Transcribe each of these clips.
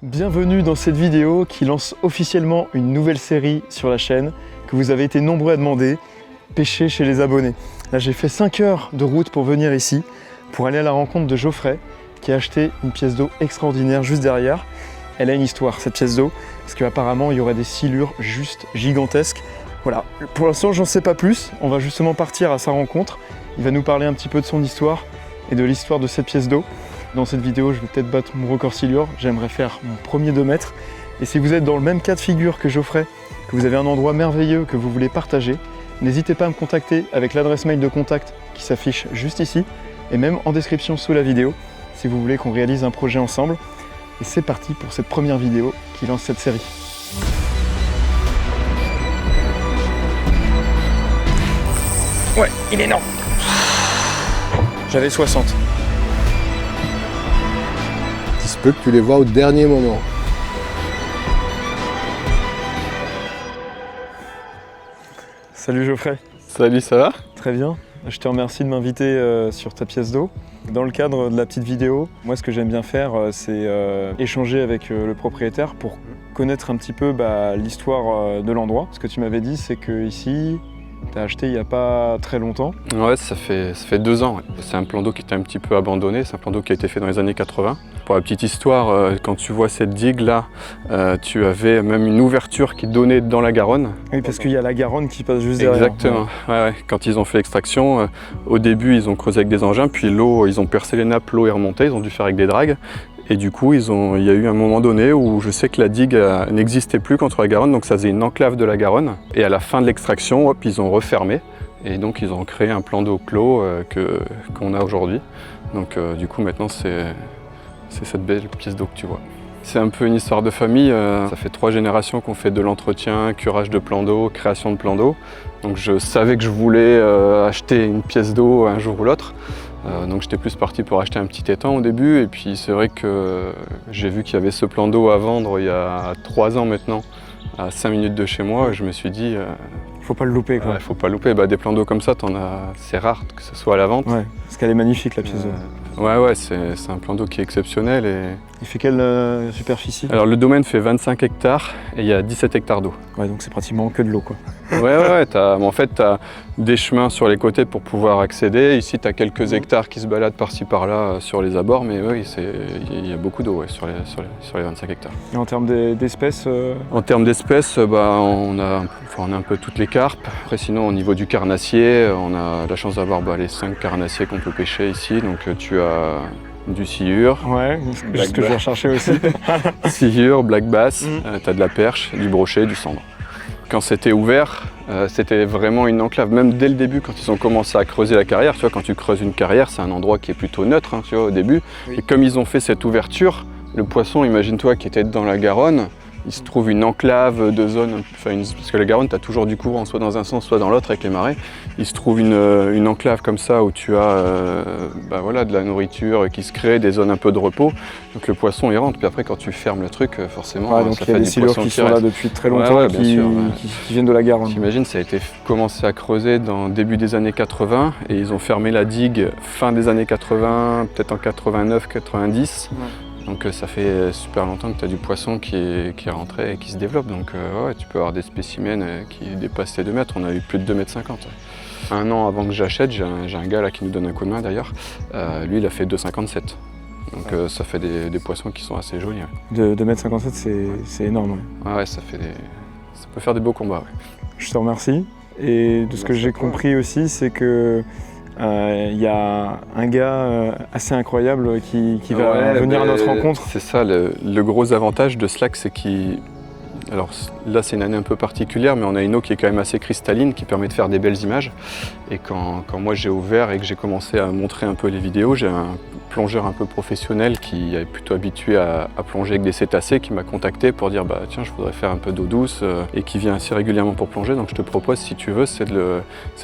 Bienvenue dans cette vidéo qui lance officiellement une nouvelle série sur la chaîne que vous avez été nombreux à demander, pêcher chez les abonnés. Là j'ai fait 5 heures de route pour venir ici, pour aller à la rencontre de Geoffrey qui a acheté une pièce d'eau extraordinaire juste derrière. Elle a une histoire cette pièce d'eau, parce qu'apparemment il y aurait des silures juste gigantesques. Voilà, pour l'instant j'en sais pas plus, on va justement partir à sa rencontre. Il va nous parler un petit peu de son histoire et de l'histoire de cette pièce d'eau. Dans cette vidéo, je vais peut-être battre mon record silure, j'aimerais faire mon premier 2 mètres. Et si vous êtes dans le même cas de figure que Geoffrey, que vous avez un endroit merveilleux que vous voulez partager, n'hésitez pas à me contacter avec l'adresse mail de contact qui s'affiche juste ici, et même en description sous la vidéo, si vous voulez qu'on réalise un projet ensemble. Et c'est parti pour cette première vidéo qui lance cette série. Ouais, il est énorme. J'avais 60. Il se peut que tu les vois au dernier moment. Salut Geoffrey. Salut, ça va? Très bien. Je te remercie de m'inviter sur ta pièce d'eau. Dans le cadre de la petite vidéo, moi ce que j'aime bien faire, c'est échanger avec le propriétaire pour connaître un petit peu l'histoire de l'endroit. Ce que tu m'avais dit, c'est que ici, tu as acheté il n'y a pas très longtemps. Ouais, ça fait 2 ans. Ouais. C'est un plan d'eau qui était un petit peu abandonné. C'est un plan d'eau qui a été fait dans les années 80. Pour la petite histoire, quand tu vois cette digue là, tu avais même une ouverture qui donnait dans la Garonne. Oui, parce qu'il y a la Garonne qui passe juste derrière. Exactement. Ouais. Quand ils ont fait l'extraction, au début ils ont creusé avec des engins, puis l'eau, ils ont percé les nappes, l'eau est remontée, ils ont dû faire avec des dragues. Et du coup, il y a eu un moment donné où je sais que la digue n'existait plus contre la Garonne, donc ça faisait une enclave de la Garonne. Et à la fin de l'extraction, hop, ils ont refermé. Et donc ils ont créé un plan d'eau clos qu'on a aujourd'hui. Donc du coup, maintenant, c'est cette belle pièce d'eau que tu vois. C'est un peu une histoire de famille. Ça fait 3 générations qu'on fait de l'entretien, curage de plans d'eau, création de plans d'eau. Donc je savais que je voulais acheter une pièce d'eau un jour ou l'autre. Donc j'étais plus parti pour acheter un petit étang au début, et puis c'est vrai que j'ai vu qu'il y avait ce plan d'eau à vendre il y a 3 ans maintenant, à 5 minutes de chez moi, et je me suis dit... faut pas le louper quoi. Faut pas le louper, des plans d'eau comme ça, c'est rare que ce soit à la vente. Ouais, parce qu'elle est magnifique la pièce d'eau. Ouais, c'est un plan d'eau qui est exceptionnel. Il fait quelle superficie? Alors le domaine fait 25 hectares et il y a 17 hectares d'eau. Ouais, donc c'est pratiquement que de l'eau quoi. Ouais, en fait tu as des chemins sur les côtés pour pouvoir accéder. Ici tu as quelques hectares qui se baladent par-ci par-là sur les abords, mais oui, il y a beaucoup d'eau sur les 25 hectares. Et en termes d'espèces En termes d'espèces, on a un peu toutes les carpes. Après sinon au niveau du carnassier, on a la chance d'avoir les 5 carnassiers qu'on peut pêcher ici. Donc tu as du sciure. Ouais, c'est ce que je recherchais aussi. Sciure, black bass, tu as de la perche, du brochet, du cendre. Quand c'était ouvert, c'était vraiment une enclave. Même dès le début, quand ils ont commencé à creuser la carrière, tu vois, quand tu creuses une carrière, c'est un endroit qui est plutôt neutre, tu vois, au début. Oui. Et comme ils ont fait cette ouverture, le poisson, imagine-toi, qui était dans la Garonne, il se trouve une enclave de zone, parce que la Garonne, tu as toujours du courant, soit dans un sens, soit dans l'autre avec les marées. Il se trouve une enclave comme ça où tu as de la nourriture qui se crée, des zones un peu de repos. Donc le poisson, il rentre. Puis après, quand tu fermes le truc, forcément, donc ça il y a des silures qui sont là depuis très longtemps, qui viennent de la Garonne. J'imagine, ça a été commencé à creuser dans le début des années 80 et ils ont fermé la digue fin des années 80, peut-être en 89, 90. Ouais. Donc ça fait super longtemps que tu as du poisson qui est rentré et qui se développe. Donc tu peux avoir des spécimens qui dépassent les 2 mètres. On a eu plus de 2,50 mètres. Ouais. 1 an avant que j'achète, j'ai un gars là qui nous donne un coup de main d'ailleurs. Lui, il a fait 2,57 m. Donc ça fait des poissons qui sont assez jolis. Ouais. 2,57 m, c'est énorme. Ouais, ça peut faire des beaux combats. Ouais. Je te remercie. Et de ce que j'ai compris aussi, c'est que y a un gars assez incroyable qui va venir à notre rencontre. C'est ça, le gros avantage de Slack, c'est alors là c'est une année un peu particulière, mais on a une eau qui est quand même assez cristalline, qui permet de faire des belles images. Et quand moi j'ai ouvert et que j'ai commencé à montrer un peu les vidéos, j'ai un plongeur un peu professionnel qui est plutôt habitué à plonger avec des cétacés, qui m'a contacté pour dire tiens, je voudrais faire un peu d'eau douce, et qui vient assez régulièrement pour plonger. Donc je te propose, si tu veux, c'est de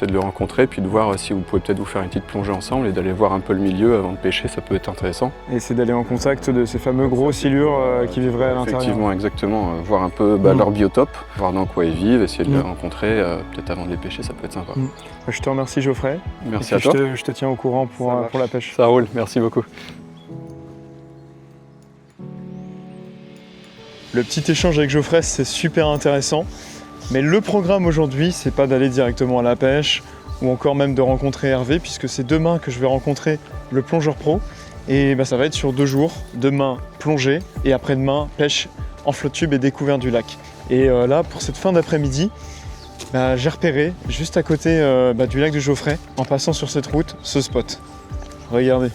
le rencontrer, puis de voir si vous pouvez peut-être vous faire une petite plongée ensemble et d'aller voir un peu le milieu avant de pêcher. Ça peut être intéressant. Et c'est d'aller en contact de ces fameux gros silures qui vivraient à l'intérieur. Effectivement, exactement. Voir un peu leur biotope, voir dans quoi ils vivent, essayer de les rencontrer, peut-être avant de les pêcher, ça peut être sympa. Je te remercie Geoffrey. Merci à toi. Je te tiens au courant pour la pêche. Ça roule, merci beaucoup. Le petit échange avec Geoffrey, c'est super intéressant. Mais le programme aujourd'hui, c'est pas d'aller directement à la pêche ou encore même de rencontrer Hervé, puisque c'est demain que je vais rencontrer le plongeur pro. Et bah, ça va être sur 2 jours. Demain, plongée, et après-demain, pêche en flotte tube et découverte du lac. Et là, pour cette fin d'après-midi, bah, j'ai repéré, juste à côté du lac de Geoffrey, en passant sur cette route, ce spot. Regardez.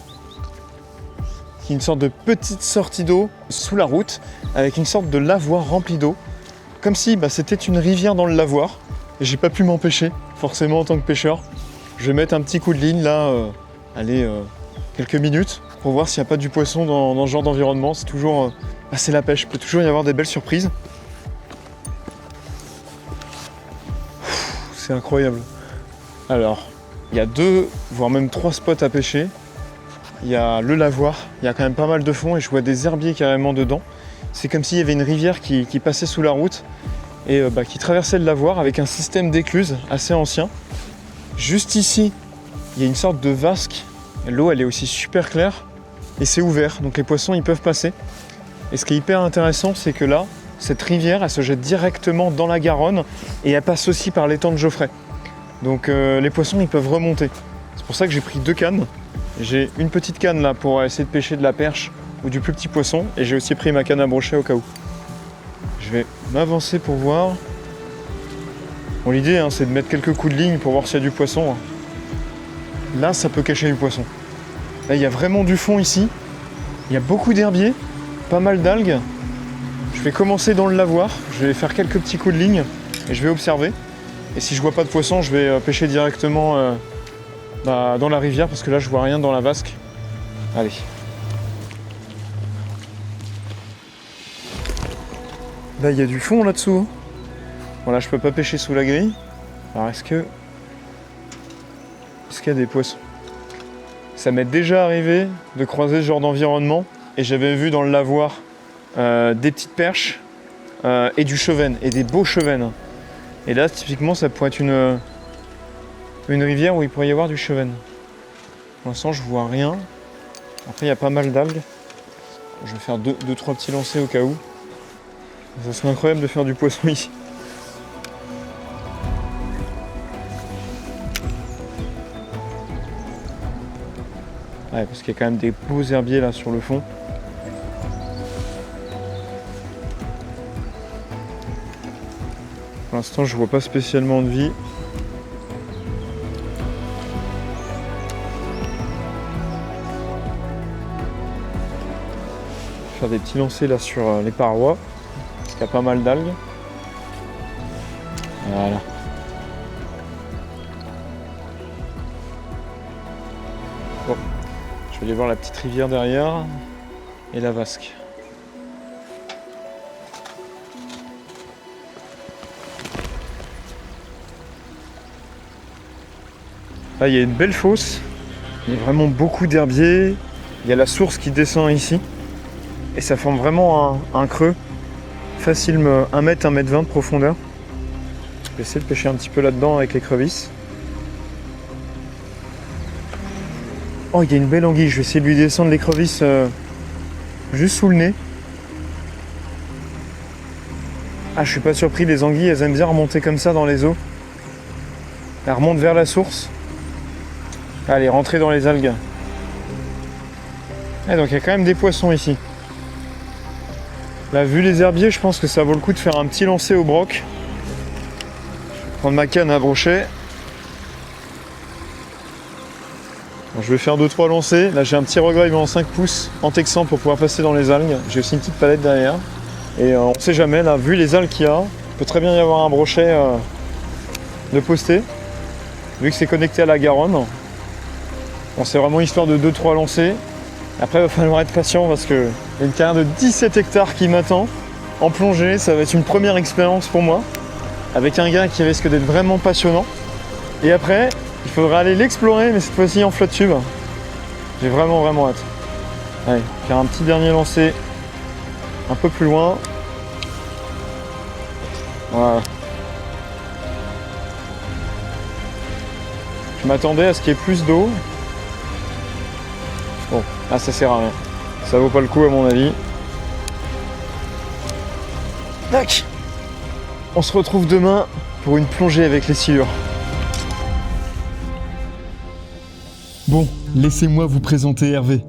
Une sorte de petite sortie d'eau sous la route, avec une sorte de lavoir rempli d'eau. Comme si c'était une rivière dans le lavoir. Et j'ai pas pu m'empêcher, forcément en tant que pêcheur. Je vais mettre un petit coup de ligne là, quelques minutes, pour voir s'il n'y a pas du poisson dans ce genre d'environnement. C'est toujours... c'est la pêche, il peut toujours y avoir des belles surprises. C'est incroyable. Alors, il y a 2, voire même 3 spots à pêcher. Il y a le lavoir, il y a quand même pas mal de fond et je vois des herbiers carrément dedans. C'est comme s'il y avait une rivière qui passait sous la route et qui traversait le lavoir avec un système d'écluse assez ancien. Juste ici, il y a une sorte de vasque. L'eau, elle est aussi super claire et c'est ouvert, donc les poissons, ils peuvent passer. Et ce qui est hyper intéressant, c'est que là, cette rivière, elle se jette directement dans la Garonne et elle passe aussi par l'étang de Geoffrey. Donc les poissons, ils peuvent remonter. C'est pour ça que j'ai pris 2 cannes. J'ai une petite canne là pour essayer de pêcher de la perche ou du plus petit poisson et j'ai aussi pris ma canne à brochet au cas où. Je vais m'avancer pour voir. Bon, l'idée c'est de mettre quelques coups de ligne pour voir s'il y a du poisson. Là ça peut cacher du poisson. Là il y a vraiment du fond ici. Il y a beaucoup d'herbiers, pas mal d'algues. Je vais commencer dans le lavoir, je vais faire quelques petits coups de ligne et je vais observer. Et si je vois pas de poisson, je vais pêcher directement dans la rivière parce que là je vois rien dans la vasque. Allez. Là il y a du fond là-dessous. Voilà, je peux pas pêcher sous la grille. Alors est-ce qu'il y a des poissons? Ça m'est déjà arrivé de croiser ce genre d'environnement et j'avais vu dans le lavoir des petites perches et du chevenne, et des beaux chevennes. Et là typiquement ça pourrait être une rivière où il pourrait y avoir du chevenne. Pour l'instant je vois rien. Après il y a pas mal d'algues. Je vais faire 2-3 petits lancers au cas où. Ça serait incroyable de faire du poisson ici. Ouais, parce qu'il y a quand même des beaux herbiers là sur le fond. Pour l'instant je vois pas spécialement de vie. Faire des petits lancers là sur les parois. Il y a pas mal d'algues. Voilà. Bon, je vais aller voir la petite rivière derrière et la vasque. Là, il y a une belle fosse. Il y a vraiment beaucoup d'herbiers. Il y a la source qui descend ici. Et ça forme vraiment un creux. Facile 1 mètre, 1 mètre 20 de profondeur. Je vais essayer de pêcher un petit peu là-dedans avec l'écrevisse. Oh, il y a une belle anguille. Je vais essayer de lui descendre l'écrevisse juste sous le nez. Ah, je suis pas surpris. Les anguilles, elles aiment bien remonter comme ça dans les eaux. Elles remontent vers la source. Allez, rentrer dans les algues. Et donc il y a quand même des poissons ici. Là, vu les herbiers, je pense que ça vaut le coup de faire un petit lancer au broc. Je vais prendre ma canne à brochet. Je vais faire 2-3 lancers. Là, j'ai un petit regret en 5 pouces en texan pour pouvoir passer dans les algues. J'ai aussi une petite palette derrière. Et on ne sait jamais, là, vu les algues qu'il y a, il peut très bien y avoir un brochet de posté. Vu que c'est connecté à la Garonne. Bon, c'est vraiment histoire de 2-3 lancers. Après, il va falloir être patient parce qu'il y a une carrière de 17 hectares qui m'attend en plongée. Ça va être une première expérience pour moi, avec un gars qui risque d'être vraiment passionnant. Et après, il faudra aller l'explorer, mais cette fois-ci en flotte tube. J'ai vraiment hâte. Allez, faire un petit dernier lancer un peu plus loin. Voilà. Je m'attendais à ce qu'il y ait plus d'eau. Bon, là ça sert à rien. Ça vaut pas le coup à mon avis. Tac. On se retrouve demain pour une plongée avec les silures. Bon, laissez-moi vous présenter Hervé.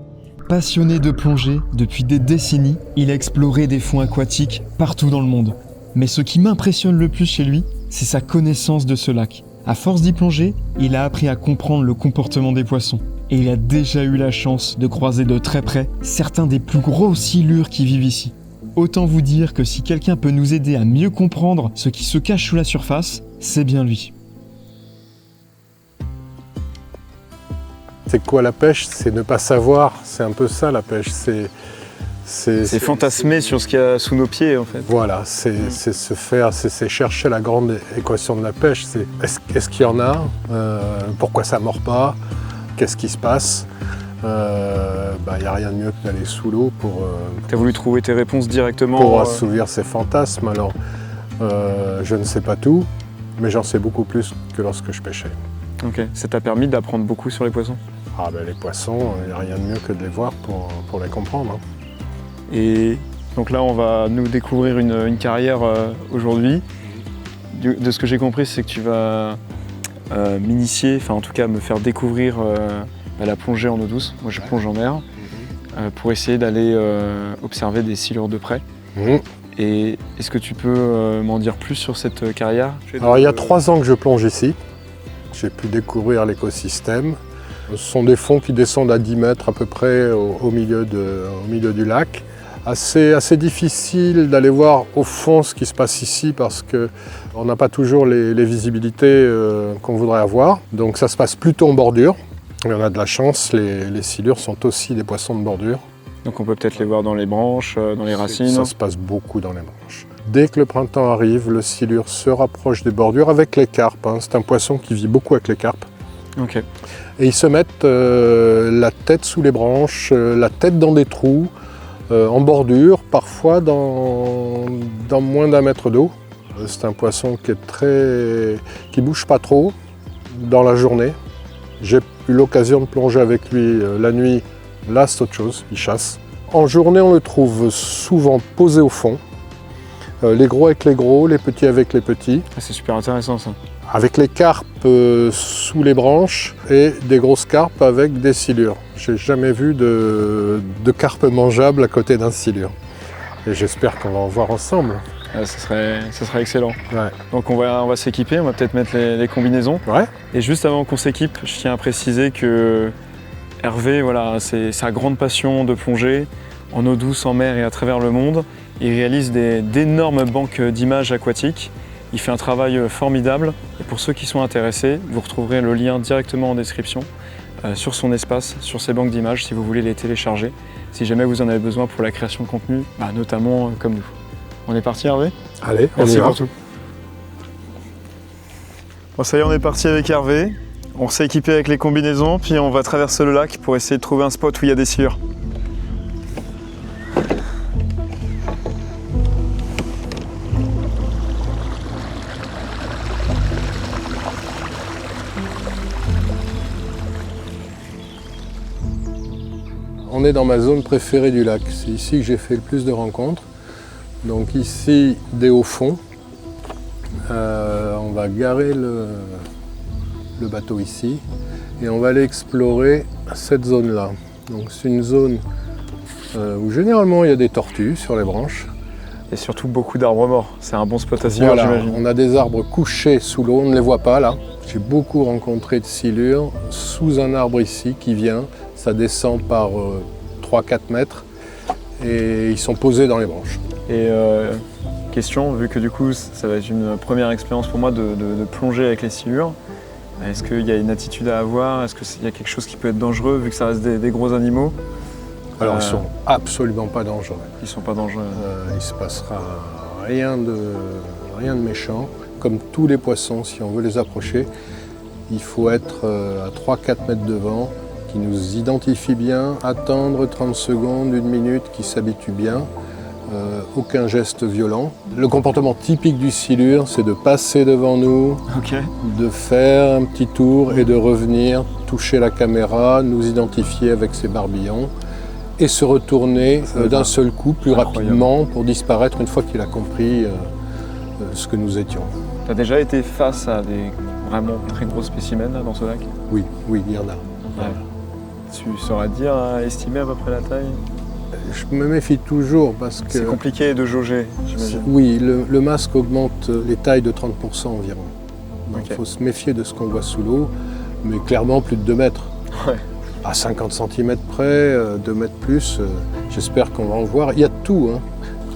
Passionné de plongée depuis des décennies, il a exploré des fonds aquatiques partout dans le monde. Mais ce qui m'impressionne le plus chez lui, c'est sa connaissance de ce lac. À force d'y plonger, il a appris à comprendre le comportement des poissons. Et il a déjà eu la chance de croiser de très près certains des plus gros silures qui vivent ici. Autant vous dire que si quelqu'un peut nous aider à mieux comprendre ce qui se cache sous la surface, c'est bien lui. C'est quoi la pêche? C'est ne pas savoir, c'est un peu ça la pêche. C'est fantasmer sur ce qu'il y a sous nos pieds en fait. Voilà, c'est chercher la grande équation de la pêche. C'est est-ce qu'il y en a? Pourquoi ça mord pas? Qu'est-ce qui se passe? Il n'y a rien de mieux que d'aller sous l'eau pour... Tu as voulu trouver tes réponses directement pour assouvir ses fantasmes. Alors, je ne sais pas tout, mais j'en sais beaucoup plus que lorsque je pêchais. Ok, ça t'a permis d'apprendre beaucoup sur les poissons? Les poissons, il n'y a rien de mieux que de les voir pour les comprendre. Hein. Et donc là, on va nous découvrir une carrière aujourd'hui. De ce que j'ai compris, c'est que tu vas m'initier, enfin en tout cas me faire découvrir la plongée en eau douce. Moi, je plonge en mer pour essayer d'aller observer des silures de près. Et est-ce que tu peux m'en dire plus sur cette carrière? Alors, il y a 3 ans que je plonge ici. J'ai pu découvrir l'écosystème. Ce sont des fonds qui descendent à 10 mètres à peu près au milieu du lac. Assez difficile d'aller voir au fond ce qui se passe ici parce qu'on n'a pas toujours les visibilités qu'on voudrait avoir. Donc ça se passe plutôt en bordure. Et on a de la chance, les silures sont aussi des poissons de bordure. Donc on peut peut-être les voir dans les branches, dans les racines? Ça se passe beaucoup dans les branches. Dès que le printemps arrive, le silure se rapproche des bordures avec les carpes. Hein. C'est un poisson qui vit beaucoup avec les carpes. Okay. Et ils se mettent la tête sous les branches, la tête dans des trous, en bordure, parfois dans moins d'1 mètre d'eau. C'est un poisson qui bouge pas trop dans la journée. J'ai eu l'occasion de plonger avec lui la nuit. Là, c'est autre chose, il chasse. En journée, on le trouve souvent posé au fond. Les gros avec les gros, les petits avec les petits. C'est super intéressant ça. Avec les carpes sous les branches et des grosses carpes avec des silures. J'ai jamais vu de carpe mangeable à côté d'un silure. Et j'espère qu'on va en voir ensemble. Ça serait excellent. Ouais. Donc on va s'équiper, on va peut-être mettre les combinaisons. Ouais. Et juste avant qu'on s'équipe, je tiens à préciser que Hervé, voilà, c'est sa grande passion de plonger en eau douce, en mer et à travers le monde. Il réalise d'énormes banques d'images aquatiques. Il fait un travail formidable. Et pour ceux qui sont intéressés, vous retrouverez le lien directement en description sur son espace, sur ses banques d'images, si vous voulez les télécharger. Si jamais vous en avez besoin pour la création de contenu, notamment comme nous. On est parti, Hervé? Allez, merci pour tout. Bon, ça y est, on est parti avec Hervé. On s'est équipé avec les combinaisons, puis on va traverser le lac pour essayer de trouver un spot où il y a des silures. On est dans ma zone préférée du lac. C'est ici que j'ai fait le plus de rencontres. Donc ici, des hauts fonds. On va garer le bateau ici et on va aller explorer cette zone-là. Donc c'est une zone où généralement il y a des tortues sur les branches. Et surtout beaucoup d'arbres morts. C'est un bon spot à silures, Voilà, j'imagine. on a des arbres couchés sous l'eau, on ne les voit pas là. J'ai beaucoup rencontré de silures sous un arbre ici qui vient. Ça descend par 3-4 mètres et ils sont posés dans les branches. Et question, vu que du coup ça va être une première expérience pour moi de plonger avec les silures, est-ce qu'il y a une attitude à avoir? Est-ce qu'il y a quelque chose qui peut être dangereux vu que ça reste des gros animaux? Alors ils sont absolument pas dangereux. Ils sont pas dangereux. Il se passera rien de méchant. Comme tous les poissons, si on veut les approcher, il faut être à 3-4 mètres devant, qui nous identifie bien, attendre 30 secondes, 1 minute, qui s'habitue bien. Aucun geste violent. Le comportement typique du silure, c'est de passer devant nous, de faire un petit tour et de revenir, toucher la caméra, nous identifier avec ses barbillons et se retourner d'un seul coup plus incroyable. rapidement pour disparaître une fois qu'il a compris ce que nous étions. Tu as déjà été face à des vraiment très gros spécimens là, dans ce lac? Oui, il y en a. Tu saurais dire, estimer à peu près la taille? Je me méfie toujours parce que... C'est compliqué de jauger, j'imagine. Oui, le masque augmente les tailles de 30% environ. Donc il Ok. faut se méfier de ce qu'on voit sous l'eau, mais clairement plus de 2 mètres. Ouais. À 50 cm près, 2 mètres plus, j'espère qu'on va en voir. Il y a de tout. Hein.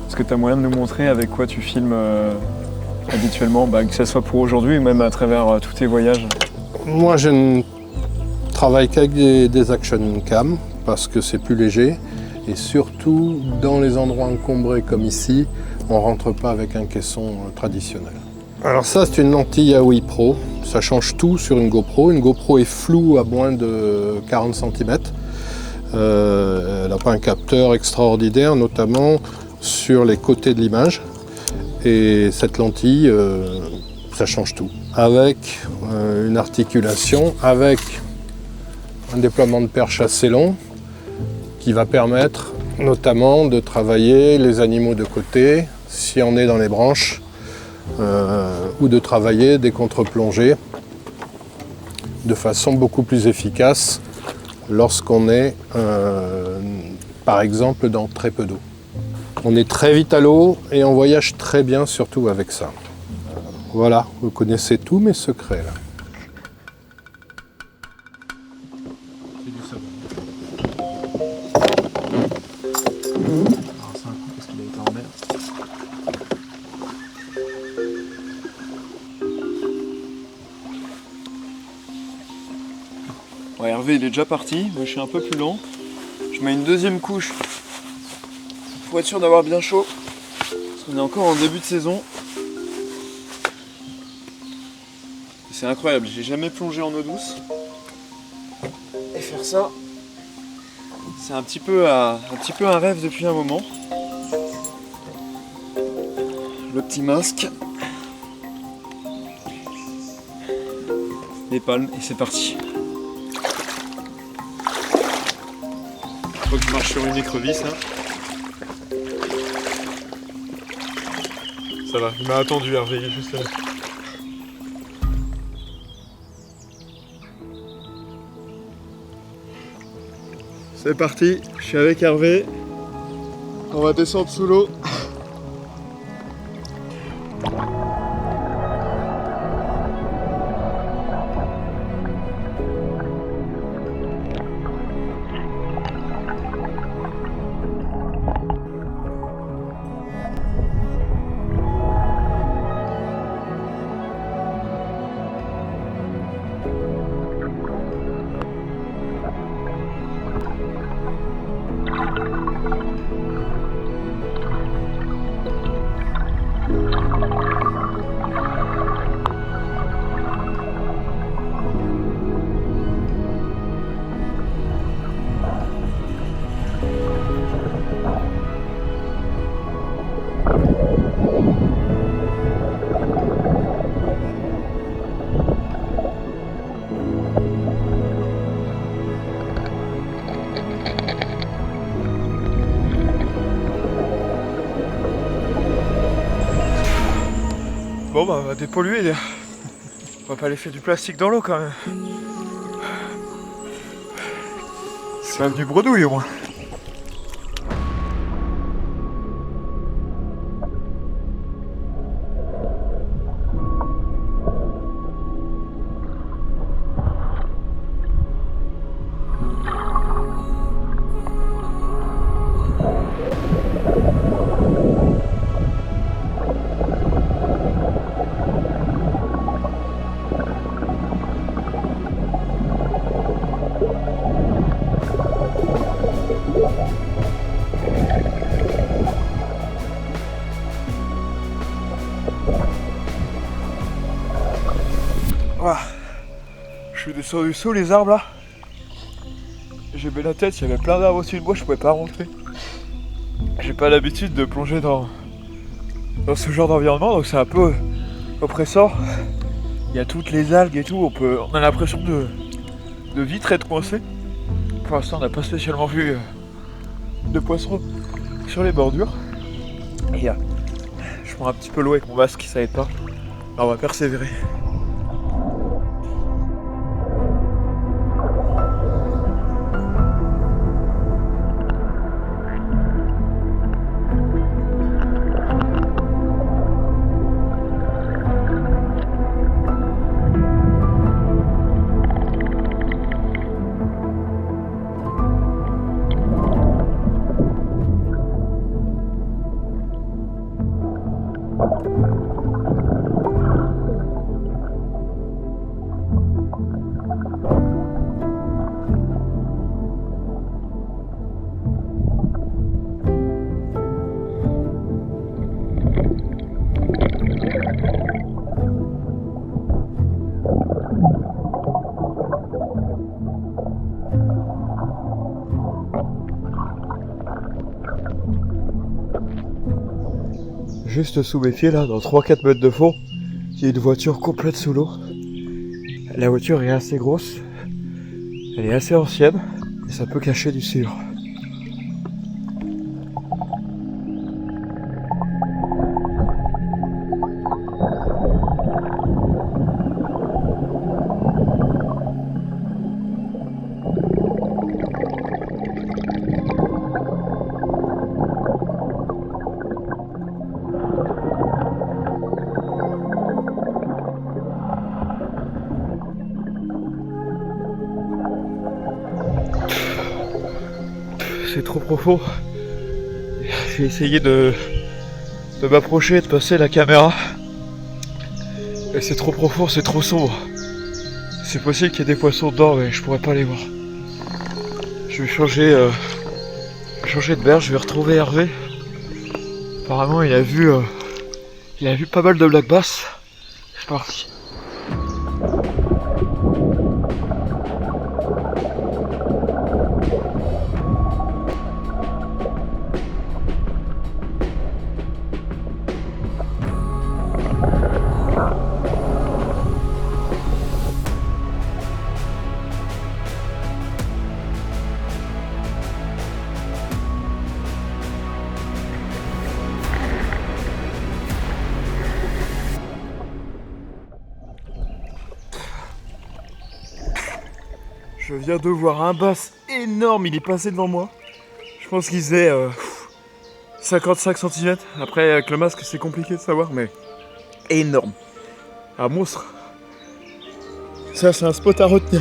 Est-ce que tu as moyen de nous montrer avec quoi tu filmes habituellement, que ce soit pour aujourd'hui ou même à travers tous tes voyages? Moi, je ne travaille qu'avec des action cam parce que c'est plus léger. Et surtout, dans les endroits encombrés comme ici, on ne rentre pas avec un caisson traditionnel. Alors ça, c'est une lentille AOI Pro. Ça change tout sur une GoPro. Une GoPro est floue à moins de 40 cm. Elle n'a pas un capteur extraordinaire, notamment sur les côtés de l'image. Et cette lentille, ça change tout. Avec une articulation, avec un déploiement de perche assez long, qui va permettre notamment de travailler les animaux de côté, si on est dans les branches, ou de travailler des contre-plongées de façon beaucoup plus efficace lorsqu'on est, par exemple, dans très peu d'eau. On est très vite à l'eau et on voyage très bien, surtout avec ça. Voilà, vous connaissez tous mes secrets là. Alors c'est un coup parce qu'il a été en mer. Ouais, Hervé il est déjà parti, moi je suis un peu plus lent. Je mets une deuxième couche pour être sûr d'avoir bien chaud. Parce qu'on est encore en début de saison. C'est incroyable, j'ai jamais plongé en eau douce. Et faire ça, c'est un petit peu un rêve depuis un moment. Le petit masque. Les palmes et c'est parti. Faut que je marche sur une écrevisse là. Ça va, il m'a attendu Hervé, il est juste là. C'est parti, je suis avec Hervé. On va descendre sous l'eau. Bon bah on va dépolluer là. On va pas laisser du plastique dans l'eau quand même. C'est pas venu bredouille au moins. Voilà. Je suis descendu sous les arbres là. J'ai mis la tête, il y avait plein d'arbres au-dessus de moi, je pouvais pas rentrer. J'ai pas l'habitude de plonger dans ce genre d'environnement, donc c'est un peu oppressant. Il y a toutes les algues et tout, on a l'impression de vite être coincé. Pour l'instant on n'a pas spécialement vu de poissons sur les bordures. Et je prends un petit peu l'eau avec mon masque, ça aide pas. Alors on va persévérer. Juste sous mes pieds là, dans 3-4 mètres de fond, il y a une voiture complète sous l'eau. La voiture est assez grosse, elle est assez ancienne, et ça peut cacher du sucre. C'est trop profond. J'ai essayé de m'approcher et de passer la caméra. Et c'est trop profond, c'est trop sombre. C'est possible qu'il y ait des poissons dedans, mais je pourrais pas les voir. Je vais changer de berge, je vais retrouver Hervé. Apparemment il a vu pas mal de black bass. C'est parti. Je viens de voir un bass énorme, il est passé devant moi. Je pense qu'il faisait 55 cm. Après avec le masque c'est compliqué de savoir, mais énorme. Un monstre. Ça c'est un spot à retenir.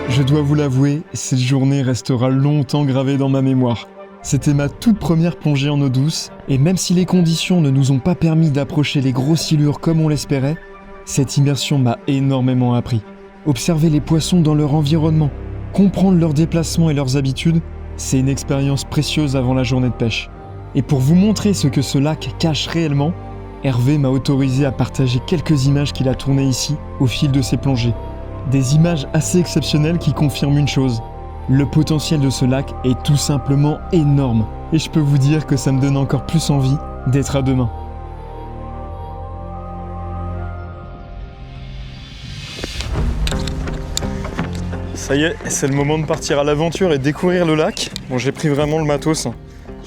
Je dois vous l'avouer, cette journée restera longtemps gravée dans ma mémoire. C'était ma toute première plongée en eau douce, et même si les conditions ne nous ont pas permis d'approcher les grosses silures comme on l'espérait, cette immersion m'a énormément appris. Observer les poissons dans leur environnement, comprendre leurs déplacements et leurs habitudes, c'est une expérience précieuse avant la journée de pêche. Et pour vous montrer ce que ce lac cache réellement, Hervé m'a autorisé à partager quelques images qu'il a tournées ici au fil de ses plongées. Des images assez exceptionnelles qui confirment une chose. Le potentiel de ce lac est tout simplement énorme. Et je peux vous dire que ça me donne encore plus envie d'être à demain. Ça y est, c'est le moment de partir à l'aventure et découvrir le lac. Bon, j'ai pris vraiment le matos.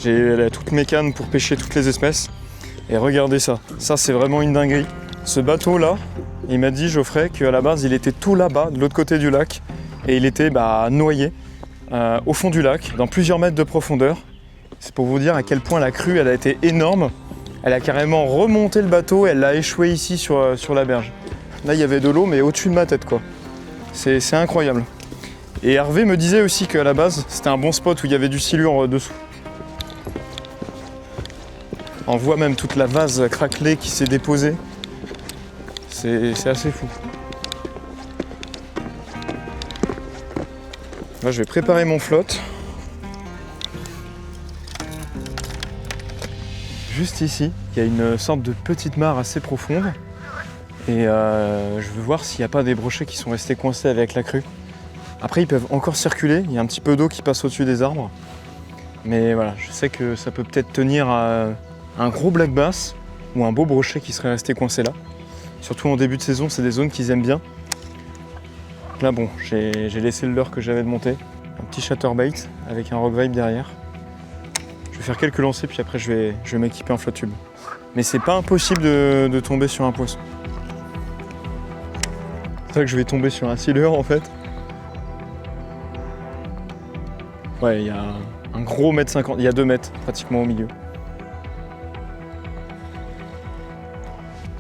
J'ai toutes mes cannes pour pêcher toutes les espèces. Et regardez ça. Ça, c'est vraiment une dinguerie. Ce bateau-là, il m'a dit, Geoffrey, qu'à la base, il était tout là-bas, de l'autre côté du lac. Et il était noyé au fond du lac, dans plusieurs mètres de profondeur. C'est pour vous dire à quel point la crue, elle a été énorme. Elle a carrément remonté le bateau et elle l'a échoué ici sur la berge. Là, il y avait de l'eau, mais au-dessus de ma tête, quoi. C'est incroyable. Et Hervé me disait aussi qu'à la base, c'était un bon spot où il y avait du silure dessous. On voit même toute la vase craquelée qui s'est déposée. C'est assez fou. Là, je vais préparer mon flotte. Juste ici, il y a une sorte de petite mare assez profonde. Et je veux voir s'il n'y a pas des brochets qui sont restés coincés avec la crue. Après ils peuvent encore circuler, il y a un petit peu d'eau qui passe au-dessus des arbres. Mais voilà, je sais que ça peut peut-être tenir à un gros black bass ou un beau brochet qui serait resté coincé là. Surtout en début de saison, c'est des zones qu'ils aiment bien. Là bon, j'ai laissé le leurre que j'avais de monter. Un petit chatterbait avec un rock vibe derrière. Je vais faire quelques lancers puis après je vais m'équiper en flotte tube. Mais c'est pas impossible de tomber sur un poisson. C'est vrai que je vais tomber sur un sealer en fait. Ouais, il y a un gros 1,50 m, il y a 2 mètres pratiquement au milieu.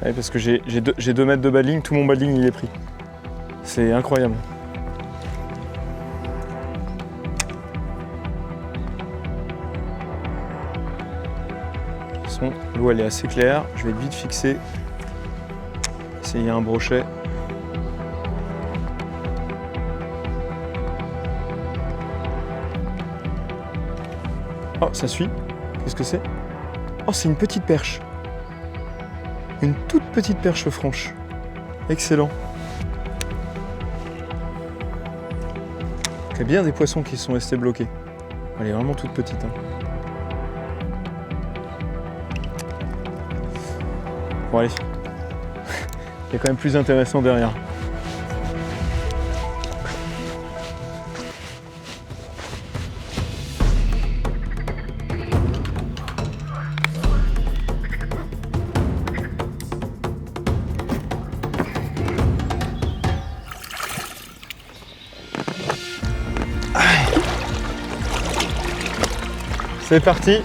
Ouais, parce que j'ai 2 mètres de baling, tout mon baling il est pris. C'est incroyable. De toute façon, l'eau elle est assez claire, je vais vite fixer. Essayer un brochet. Oh, ça suit. Qu'est-ce que c'est? Oh, c'est une petite perche. Une toute petite perche franche. Excellent. Il y a bien des poissons qui sont restés bloqués. Elle est vraiment toute petite. Hein. Bon, allez. Il y a quand même plus intéressant derrière. C'est parti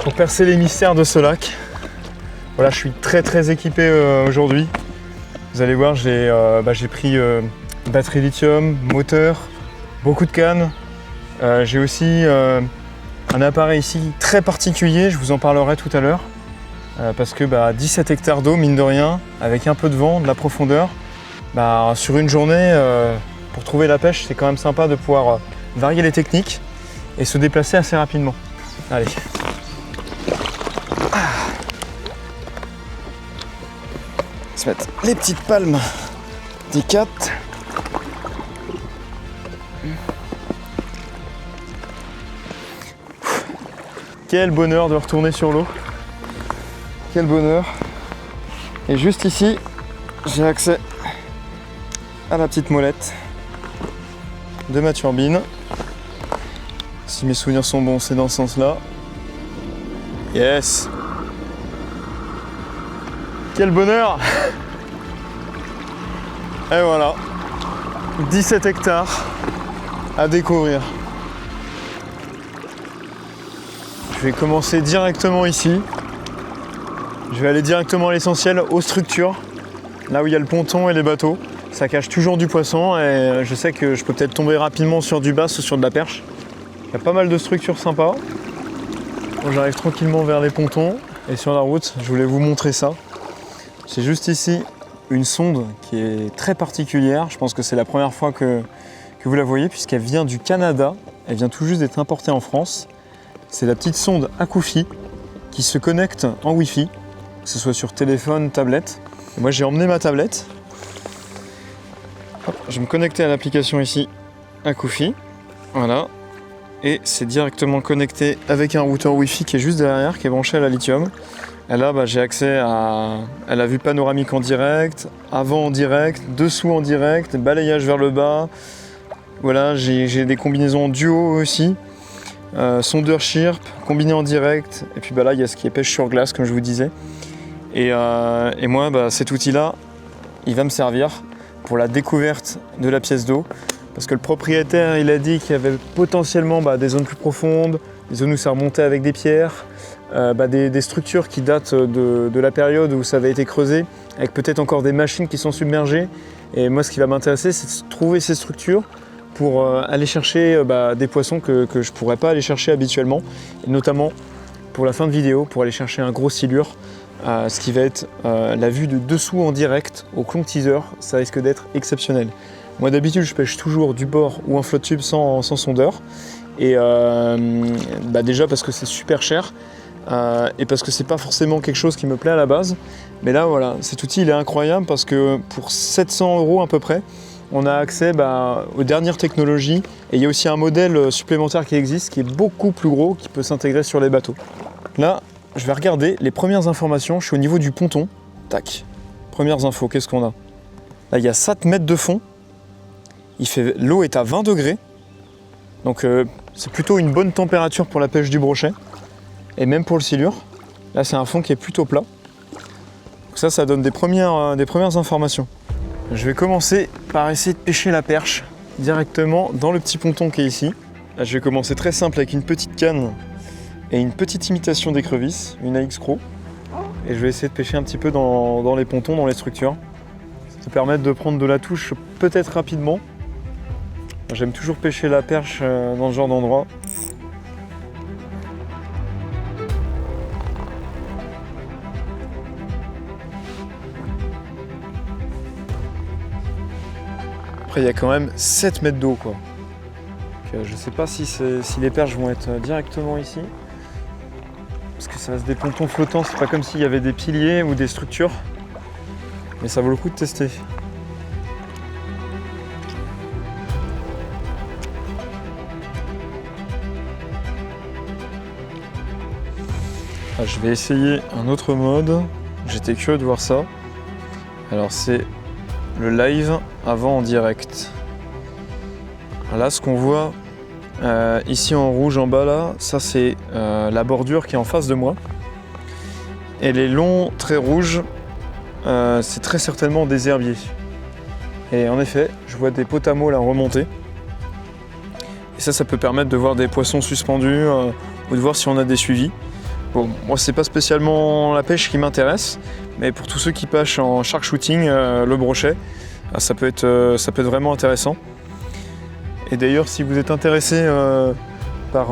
pour percer les mystères de ce lac. Voilà, je suis très équipé aujourd'hui. Vous allez voir, j'ai pris batterie lithium, moteur, beaucoup de cannes. J'ai aussi un appareil ici très particulier, je vous en parlerai tout à l'heure. Parce que 17 hectares d'eau, mine de rien, avec un peu de vent, de la profondeur, sur une journée, pour trouver la pêche, c'est quand même sympa de pouvoir varier les techniques et se déplacer assez rapidement. Allez. On va se mettre les petites palmes des 4. Quel bonheur de retourner sur l'eau. Quel bonheur. Et juste ici, j'ai accès à la petite molette de ma turbine. Si mes souvenirs sont bons, c'est dans ce sens-là. Yes! Quel bonheur! Et voilà, 17 hectares à découvrir. Je vais commencer directement ici. Je vais aller directement à l'essentiel, aux structures, là où il y a le ponton et les bateaux. Ça cache toujours du poisson et je sais que je peux peut-être tomber rapidement sur du bass ou sur de la perche. Il y a pas mal de structures sympas. Bon, j'arrive tranquillement vers les pontons et sur la route, je voulais vous montrer ça. C'est juste ici une sonde qui est très particulière. Je pense que c'est la première fois que vous la voyez puisqu'elle vient du Canada. Elle vient tout juste d'être importée en France. C'est la petite sonde Akoufi qui se connecte en Wi-Fi, que ce soit sur téléphone, tablette. Et moi j'ai emmené ma tablette. Hop, je vais me connecter à l'application ici Akoufi. Voilà. Et c'est directement connecté avec un routeur Wi-Fi qui est juste derrière, qui est branché à la lithium. Et là, j'ai accès à la vue panoramique en direct, avant en direct, dessous en direct, balayage vers le bas. Voilà, j'ai des combinaisons en duo aussi. Sondeur Chirp, combiné en direct. Et puis là, il y a ce qui est pêche sur glace, comme je vous disais. Et moi, cet outil-là, il va me servir pour la découverte de la pièce d'eau. Parce que le propriétaire, il a dit qu'il y avait potentiellement des zones plus profondes, des zones où ça remontait avec des pierres, des structures qui datent de la période où ça avait été creusé, avec peut-être encore des machines qui sont submergées. Et moi, ce qui va m'intéresser, c'est de trouver ces structures pour aller chercher des poissons que je ne pourrais pas aller chercher habituellement. Et notamment, pour la fin de vidéo, pour aller chercher un gros silure, ce qui va être la vue de dessous en direct au clon teaser. Ça risque d'être exceptionnel. Moi d'habitude je pêche toujours du bord ou un flotte tube sans sondeur et déjà parce que c'est super cher et parce que c'est pas forcément quelque chose qui me plaît à la base, mais là voilà, cet outil il est incroyable parce que pour 700 € à peu près on a accès aux dernières technologies. Et il y a aussi un modèle supplémentaire qui existe, qui est beaucoup plus gros, qui peut s'intégrer sur les bateaux. Là, je vais regarder les premières informations. Je suis au niveau du ponton. Tac. Premières infos, qu'est-ce qu'on a? Là, il y a 7 mètres de fond. L'eau est à 20 degrés. Donc, c'est plutôt une bonne température pour la pêche du brochet. Et même pour le silure. Là, c'est un fond qui est plutôt plat. Donc ça donne des premières informations. Je vais commencer par essayer de pêcher la perche directement dans le petit ponton qui est ici. Là, je vais commencer très simple avec une petite canne et une petite imitation d'écrevisse, une AX Crow. Et je vais essayer de pêcher un petit peu dans les pontons, dans les structures. Ça va permettre de prendre de la touche peut-être rapidement. J'aime toujours pêcher la perche dans ce genre d'endroit. Après, il y a quand même 7 mètres d'eau, quoi. Donc, je sais pas si les perches vont être directement ici. Parce que ça reste des pontons flottants, c'est pas comme s'il y avait des piliers ou des structures. Mais ça vaut le coup de tester. Je vais essayer un autre mode. J'étais curieux de voir ça. Alors c'est le live avant en direct. Là, ce qu'on voit ici en rouge en bas là, ça c'est la bordure qui est en face de moi. Et les longs traits rouges, c'est très certainement des herbiers. Et en effet, je vois des potamols là remonter. Et ça peut permettre de voir des poissons suspendus ou de voir si on a des suivis. Bon, moi c'est pas spécialement la pêche qui m'intéresse, mais pour tous ceux qui pêchent en shark shooting, le brochet, ça peut être vraiment intéressant. Et d'ailleurs, si vous êtes intéressé par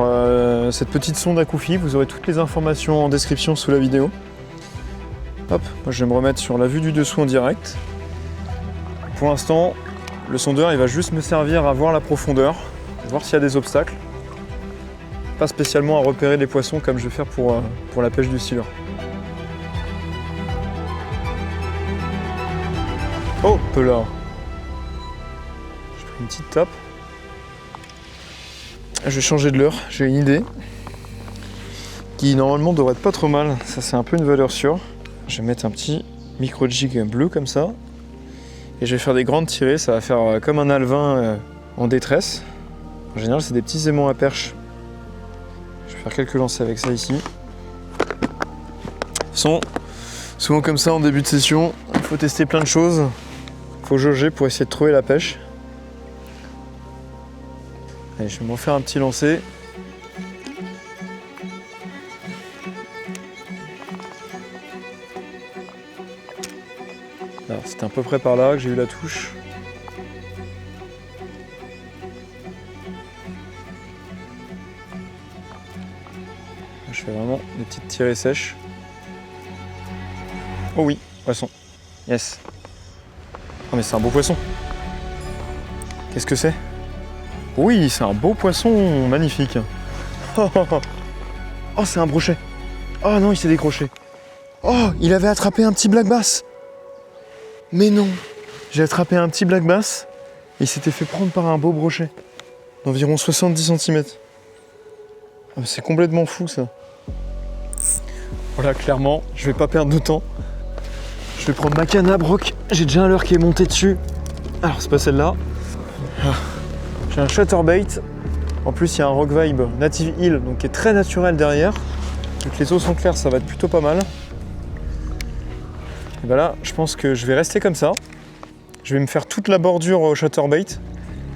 cette petite sonde à Koufi, vous aurez toutes les informations en description sous la vidéo. Hop, moi je vais me remettre sur la vue du dessous en direct. Pour l'instant, le sondeur il va juste me servir à voir la profondeur, voir s'il y a des obstacles. Pas spécialement à repérer les poissons comme je vais faire pour la pêche du silure. Oh, là. J'ai pris une petite tape. Je vais changer de leurre, j'ai une idée. Qui normalement devrait être pas trop mal. Ça c'est un peu une valeur sûre. Je vais mettre un petit micro jig bleu comme ça. Et je vais faire des grandes tirées, ça va faire comme un alevin en détresse. En général c'est des petits aimants à perche. Je vais faire quelques lancers avec ça ici. De toute façon, souvent comme ça en début de session, il faut tester plein de choses. Il faut jauger pour essayer de trouver la pêche. Allez, je vais m'en faire un petit lancer. Alors, c'était à peu près par là que j'ai eu la touche. Je fais vraiment des petites tirées sèches. Oh oui, poisson. Yes. Oh mais c'est un beau poisson. Qu'est-ce que c'est? Oui, c'est un beau poisson, magnifique. Oh, oh, oh. Oh, c'est un brochet. Oh non, il s'est décroché. Oh, il avait attrapé un petit black bass. Mais non, j'ai attrapé un petit black bass et il s'était fait prendre par un beau brochet d'environ 70 cm. Oh, c'est complètement fou ça. Voilà, clairement, je vais pas perdre de temps. Je vais prendre ma canne à broc. J'ai déjà un leurre qui est monté dessus. Alors, c'est pas celle-là. J'ai un chatterbait. En plus, il y a un rock vibe native hill, donc qui est très naturel derrière. Donc les eaux sont claires, ça va être plutôt pas mal. Et ben là, je pense que je vais rester comme ça. Je vais me faire toute la bordure au chatterbait.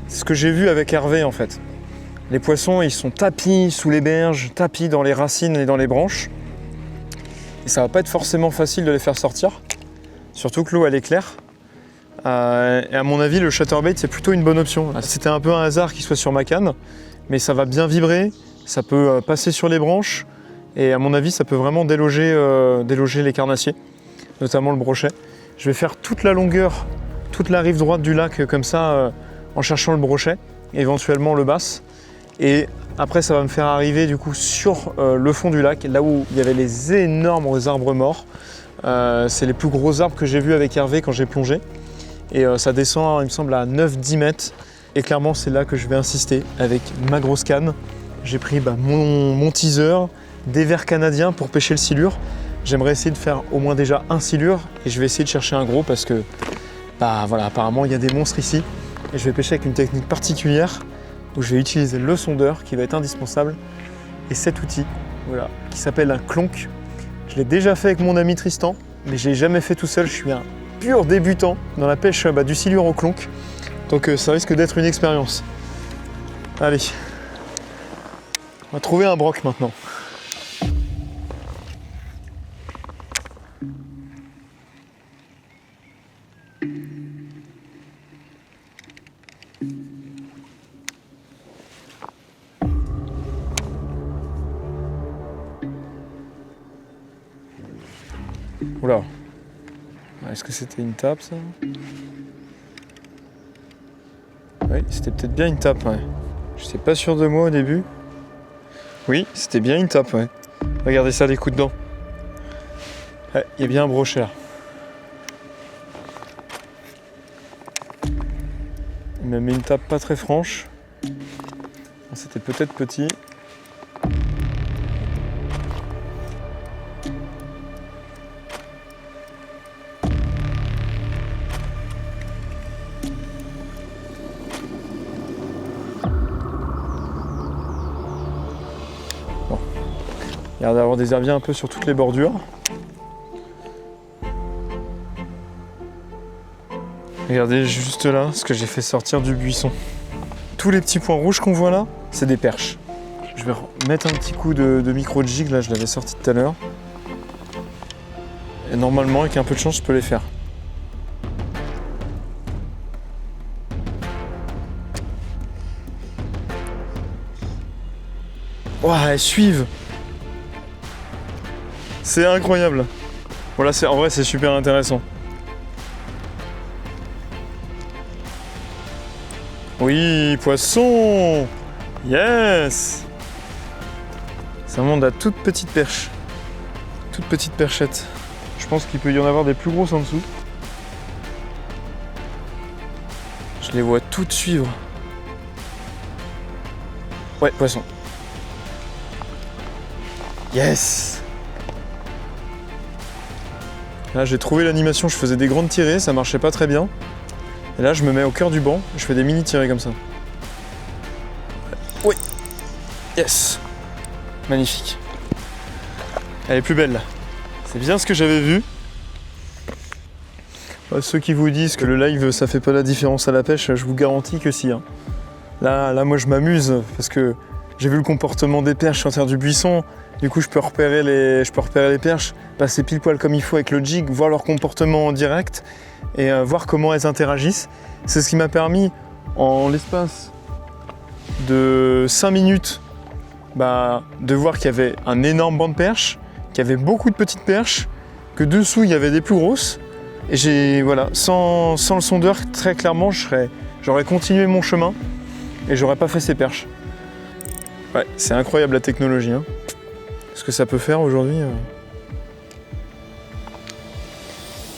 C'est ce que j'ai vu avec Hervé en fait. Les poissons, ils sont tapis sous les berges, tapis dans les racines et dans les branches. Et ça va pas être forcément facile de les faire sortir. Surtout que l'eau, elle est claire. Et à mon avis, le chatterbait, c'est plutôt une bonne option. C'était un peu un hasard qu'il soit sur ma canne, mais ça va bien vibrer, ça peut passer sur les branches. Et à mon avis, ça peut vraiment déloger les carnassiers, notamment le brochet. Je vais faire toute la longueur, toute la rive droite du lac comme ça, en cherchant le brochet, éventuellement le bass. Et après, ça va me faire arriver du coup sur le fond du lac, là où il y avait les énormes arbres morts. C'est les plus gros arbres que j'ai vus avec Hervé quand j'ai plongé. Et ça descend, il me semble, à 9-10 mètres. Et clairement, c'est là que je vais insister avec ma grosse canne. J'ai pris mon teaser, des vers canadiens pour pêcher le silure. J'aimerais essayer de faire au moins déjà un silure et je vais essayer de chercher un gros parce que voilà, apparemment il y a des monstres ici. Et je vais pêcher avec une technique particulière où je vais utiliser le sondeur qui va être indispensable et cet outil voilà, qui s'appelle un clonk. Je l'ai déjà fait avec mon ami Tristan, mais je l'ai jamais fait tout seul. Je suis un pur débutant dans la pêche du silure au clonk. Donc ça risque d'être une expérience. Allez, on va trouver un broc maintenant. Oula, est-ce que c'était une tape ça? Oui, c'était peut-être bien une tape, ouais. Je n'étais pas sûr de moi au début. Oui, c'était bien une tape, ouais. Regardez ça, les coups de dents. Ouais, il y a bien un brochet là. Il m'a mis une tape pas très franche. C'était peut-être petit. Il y a d'avoir des herbiers un peu sur toutes les bordures. Regardez juste là ce que j'ai fait sortir du buisson. Tous les petits points rouges qu'on voit là, c'est des perches. Je vais mettre un petit coup de micro-jig, là je l'avais sorti tout à l'heure. Et normalement, avec un peu de chance, je peux les faire. Ouah, elles suivent! C'est incroyable. Voilà, en vrai, c'est super intéressant. Oui, poisson! Yes! Ça monte à toute petite perche. Toute petite perchette. Je pense qu'il peut y en avoir des plus grosses en dessous. Je les vois toutes suivre. Ouais, poisson. Yes! Là j'ai trouvé l'animation, je faisais des grandes tirées, ça marchait pas très bien. Et là je me mets au cœur du banc, je fais des mini tirées comme ça. Oui. Yes. Magnifique. Elle est plus belle là. C'est bien ce que j'avais vu. Ceux qui vous disent que le live ça fait pas la différence à la pêche, je vous garantis que si. Hein. Là moi je m'amuse parce que j'ai vu le comportement des perches sortir du buisson. Du coup, je peux repérer les perches, passer pile poil comme il faut avec le jig, voir leur comportement en direct et voir comment elles interagissent. C'est ce qui m'a permis, en l'espace de 5 minutes, de voir qu'il y avait un énorme banc de perches, qu'il y avait beaucoup de petites perches, que dessous il y avait des plus grosses. Et voilà, sans le sondeur, très clairement, j'aurais continué mon chemin et j'aurais pas fait ces perches. Ouais, c'est incroyable la technologie. Hein. Ce que ça peut faire aujourd'hui.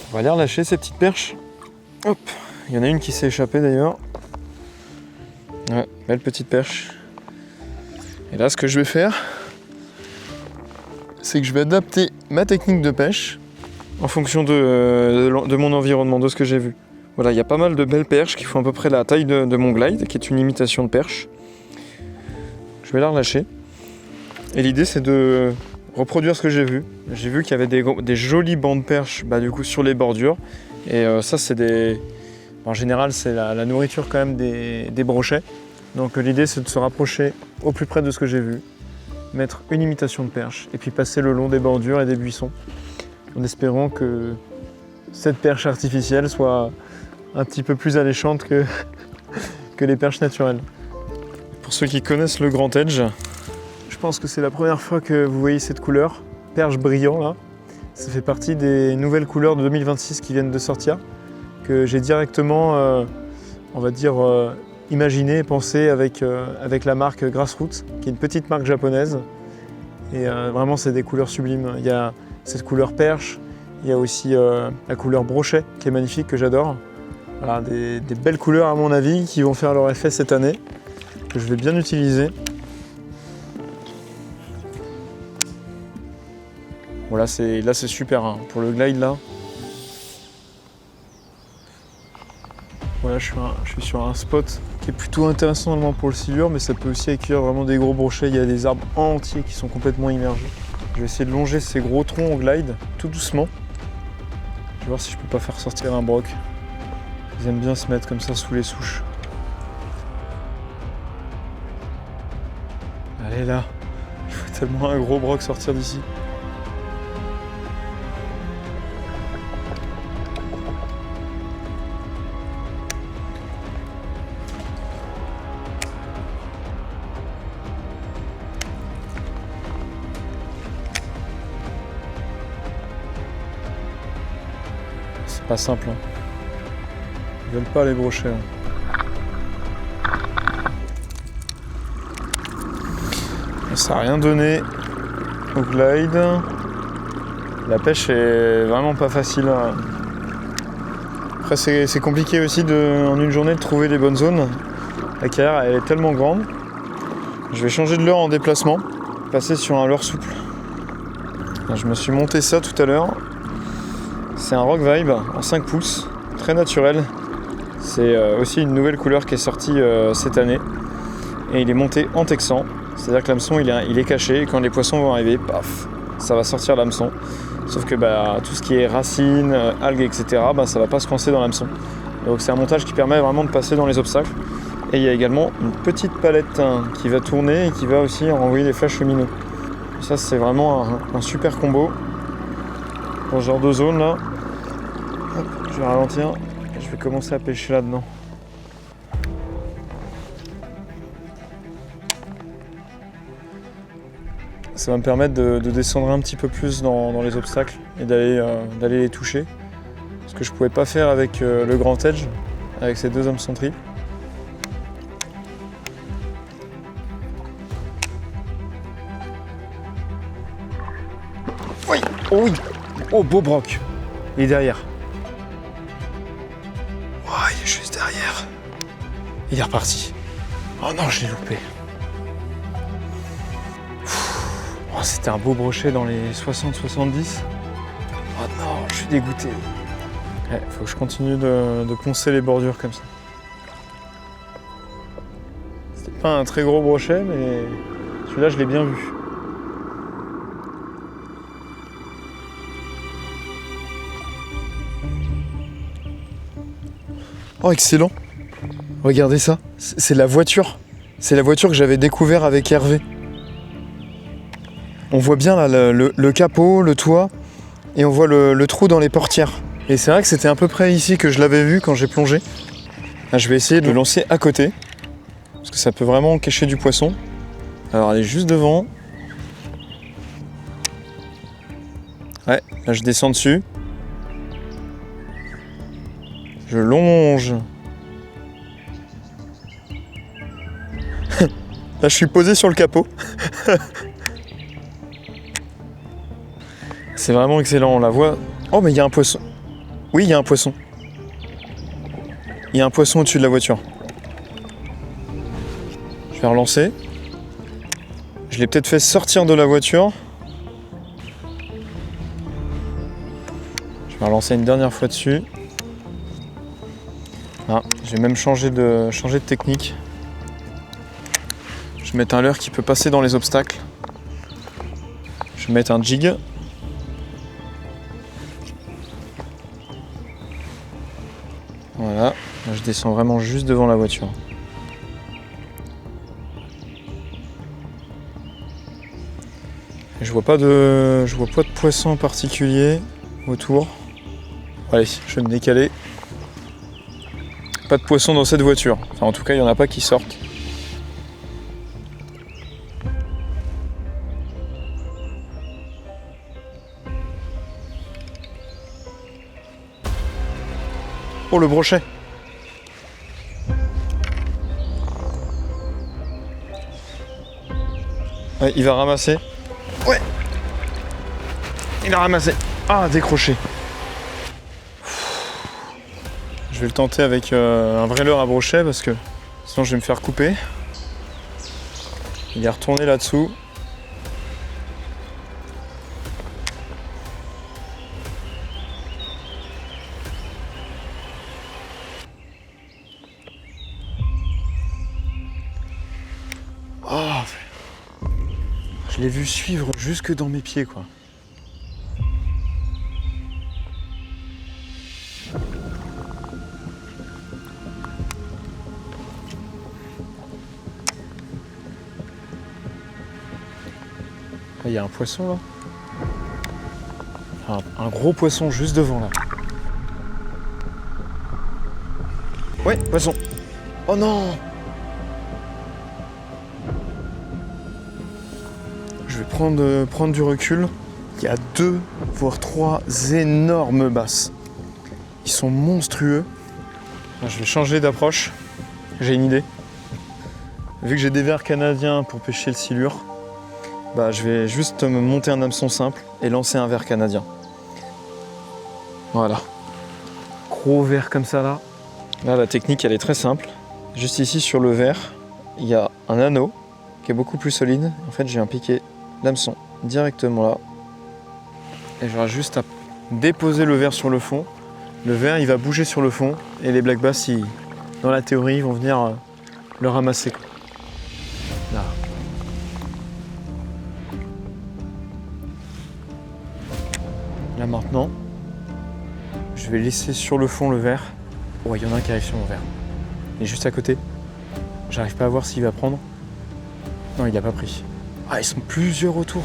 On va aller relâcher ces petites perches. Hop, il y en a une qui s'est échappée d'ailleurs. Ouais, belle petite perche. Et là, ce que je vais faire, c'est que je vais adapter ma technique de pêche en fonction de mon environnement, de ce que j'ai vu. Voilà, il y a pas mal de belles perches qui font à peu près la taille de mon glide, qui est une imitation de perche. Je vais la relâcher. Et l'idée c'est de reproduire ce que j'ai vu. J'ai vu qu'il y avait des jolis bancs de perches du coup, sur les bordures. Et ça c'est en général c'est la nourriture quand même des brochets. Donc l'idée c'est de se rapprocher au plus près de ce que j'ai vu. Mettre une imitation de perche et puis passer le long des bordures et des buissons. En espérant que cette perche artificielle soit un petit peu plus alléchante que les perches naturelles. Pour ceux qui connaissent le Grand Edge, je pense que c'est la première fois que vous voyez cette couleur, perche brillant là. Ça fait partie des nouvelles couleurs de 2026 qui viennent de sortir, que j'ai directement, on va dire, imaginé et pensé avec la marque Grassroots, qui est une petite marque japonaise. Et vraiment, c'est des couleurs sublimes. Il y a cette couleur perche, il y a aussi la couleur brochet, qui est magnifique, que j'adore. Voilà, des belles couleurs à mon avis qui vont faire leur effet cette année, que je vais bien utiliser. Bon là c'est super, hein. Pour le glide là. Voilà, je suis sur un spot qui est plutôt intéressant normalement pour le silure, mais ça peut aussi accueillir vraiment des gros brochets. Il y a des arbres entiers qui sont complètement immergés. Je vais essayer de longer ces gros troncs en glide, tout doucement. Je vais voir si je peux pas faire sortir un broc. Ils aiment bien se mettre comme ça sous les souches. Allez là, je vois tellement un gros broc sortir d'ici. C'est pas simple, hein. Ils veulent pas les brochets. Hein. Ça n'a rien donné au glide. La pêche est vraiment pas facile. Hein. Après c'est compliqué aussi en une journée de trouver les bonnes zones. La carrière elle est tellement grande. Je vais changer de leurre en déplacement, passer sur un leurre souple. Je me suis monté ça tout à l'heure. C'est un Rock Vibe en 5 pouces, très naturel. C'est aussi une nouvelle couleur qui est sortie cette année. Et il est monté en texan. C'est-à-dire que l'hameçon il est caché et quand les poissons vont arriver, paf, ça va sortir l'hameçon. Sauf que tout ce qui est racines, algues, etc., ça va pas se coincer dans l'hameçon. Donc c'est un montage qui permet vraiment de passer dans les obstacles. Et il y a également une petite palette qui va tourner et qui va aussi renvoyer des flashs lumineux. Et ça c'est vraiment un super combo dans ce genre de zone là. Hop, je vais ralentir et je vais commencer à pêcher là-dedans. Ça va me permettre de descendre un petit peu plus dans les obstacles et d'aller les toucher. Ce que je ne pouvais pas faire avec le Grand Edge, avec ces deux hameçons triples. Oui, oh oui, oh beau broc. Il est derrière. Oh, il est juste derrière. Il est reparti. Oh non, je l'ai loupé. Oh, c'était un beau brochet dans les 60-70. Oh non, je suis dégoûté. Faut que je continue de poncer les bordures comme ça. C'était pas un très gros brochet, mais celui-là, je l'ai bien vu. Oh, excellent! Regardez ça, c'est la voiture. C'est la voiture que j'avais découvert avec Hervé. On voit bien là le capot, le toit, et on voit le trou dans les portières. Et c'est vrai que c'était à peu près ici que je l'avais vu quand j'ai plongé. Là, je vais essayer de le lancer à côté, parce que ça peut vraiment cacher du poisson. Alors elle est juste devant. Ouais, là je descends dessus. Je longe. Là je suis posé sur le capot. C'est vraiment excellent, on la voit. Oh mais il y a un poisson. Oui, il y a un poisson. Il y a un poisson au-dessus de la voiture. Je vais relancer. Je l'ai peut-être fait sortir de la voiture. Je vais relancer une dernière fois dessus. Ah, je vais même changer de technique. Je vais mettre un leurre qui peut passer dans les obstacles. Je vais mettre un jig. Voilà, là, je descends vraiment juste devant la voiture. Et je vois pas de poisson en particulier autour. Allez, je vais me décaler. Pas de poisson dans cette voiture. Enfin, en tout cas, il n'y en a pas qui sortent. Oh, le brochet. Ouais, il va ramasser. Ouais. Il a ramassé. Ah, décroché. Je Je vais le tenter avec un vrai leurre à brochet parce que sinon je vais me faire couper. Il est retourné là-dessous. Oh, je l'ai vu suivre jusque dans mes pieds, quoi. Il y a un poisson là. Un gros poisson juste devant là. Ouais, poisson. Oh non! Je vais prendre du recul. Il y a 2 voire 3 énormes basses. Ils sont monstrueux. Je vais changer d'approche. J'ai une idée. Vu que j'ai des vers canadiens pour pêcher le silure, bah, je vais juste me monter un hameçon simple et lancer un vers canadien. Voilà. Gros vers comme ça là. Là, la technique, elle est très simple. Juste ici, sur le vers, il y a un anneau qui est beaucoup plus solide. En fait, j'ai un piqué l'hameçon directement là. Et j'aurai juste à déposer le vers sur le fond. Le vers, il va bouger sur le fond. Et les black bass, dans la théorie, ils vont venir le ramasser. Là. Là maintenant, je vais laisser sur le fond le vers. Oh, il y en a un qui arrive sur mon vers. Il est juste à côté. J'arrive pas à voir s'il va prendre. Non, il n'a pas pris. Ah, ils sont plusieurs autour.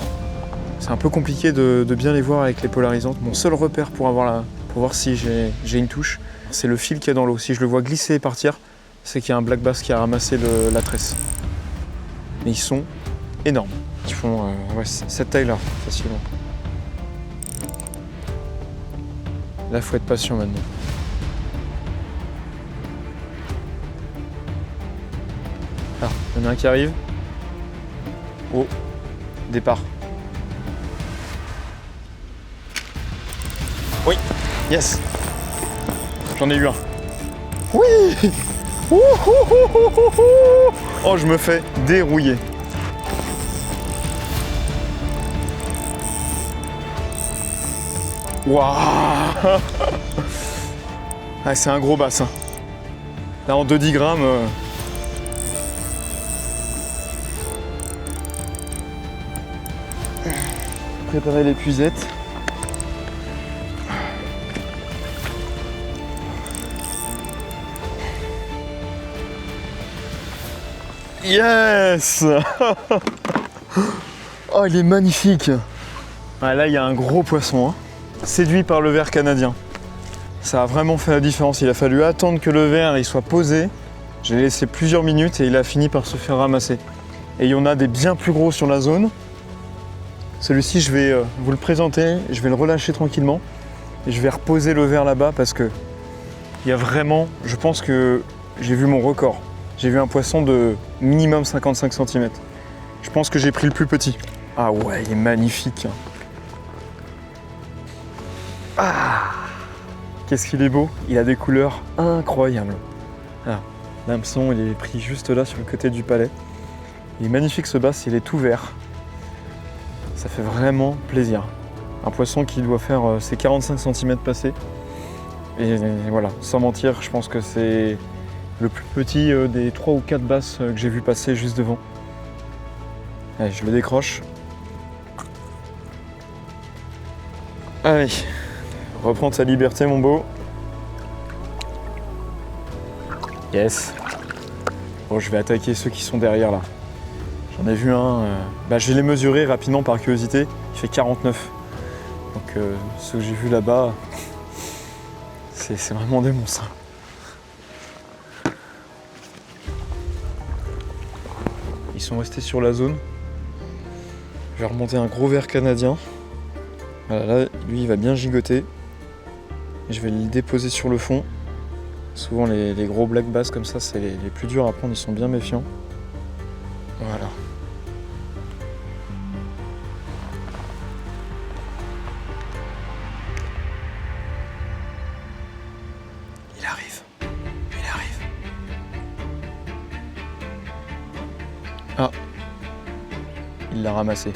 C'est un peu compliqué de bien les voir avec les polarisantes. Mon seul repère pour voir si j'ai une touche, c'est le fil qu'il y a dans l'eau. Si je le vois glisser et partir, c'est qu'il y a un black bass qui a ramassé la tresse. Mais ils sont énormes. Ils font cette taille-là, facilement. Là, il faut être patient maintenant. Ah, il y en a un qui arrive. Oh, départ. Oui, yes. J'en ai eu un. Oui. Oh, je me fais dérouiller. Waouh. Ah, c'est un gros bassin. Là, en 2-10 grammes. Préparer l'épuisette. Yes. Oh, il est magnifique. Ah, là, il y a un gros poisson. Hein. Séduit par le vers canadien. Ça a vraiment fait la différence. Il a fallu attendre que le vers il soit posé. J'ai laissé plusieurs minutes et il a fini par se faire ramasser. Et il y en a des bien plus gros sur la zone. Celui-ci, je vais vous le présenter. Je vais le relâcher tranquillement. Et je vais reposer le vers là-bas parce que il y a vraiment... Je pense que j'ai vu mon record. J'ai vu un poisson de minimum 55 cm. Je pense que j'ai pris le plus petit. Ah ouais, il est magnifique. Ah, qu'est-ce qu'il est beau. Il a des couleurs incroyables. Ah, l'hameçon, il est pris juste là sur le côté du palais. Il est magnifique ce bass, il est tout vert. Ça fait vraiment plaisir. Un poisson qui doit faire ses 45 cm passés. Et voilà, sans mentir, je pense que c'est le plus petit des 3 ou 4 basses que j'ai vu passer juste devant. Allez, je le décroche. Allez, reprends ta liberté mon beau. Yes. Bon, je vais attaquer ceux qui sont derrière là. J'en ai vu un, je vais les mesurer rapidement par curiosité. Il fait 49. Donc ceux que j'ai vus là-bas, c'est vraiment des monstres. Ils sont restés sur la zone. Je vais remonter un gros vers canadien. Voilà, là, lui, il va bien gigoter. Et je vais le déposer sur le fond. Souvent, les gros black bass comme ça, c'est les plus durs à prendre. Ils sont bien méfiants. Voilà. Il arrive. l'a ramassé.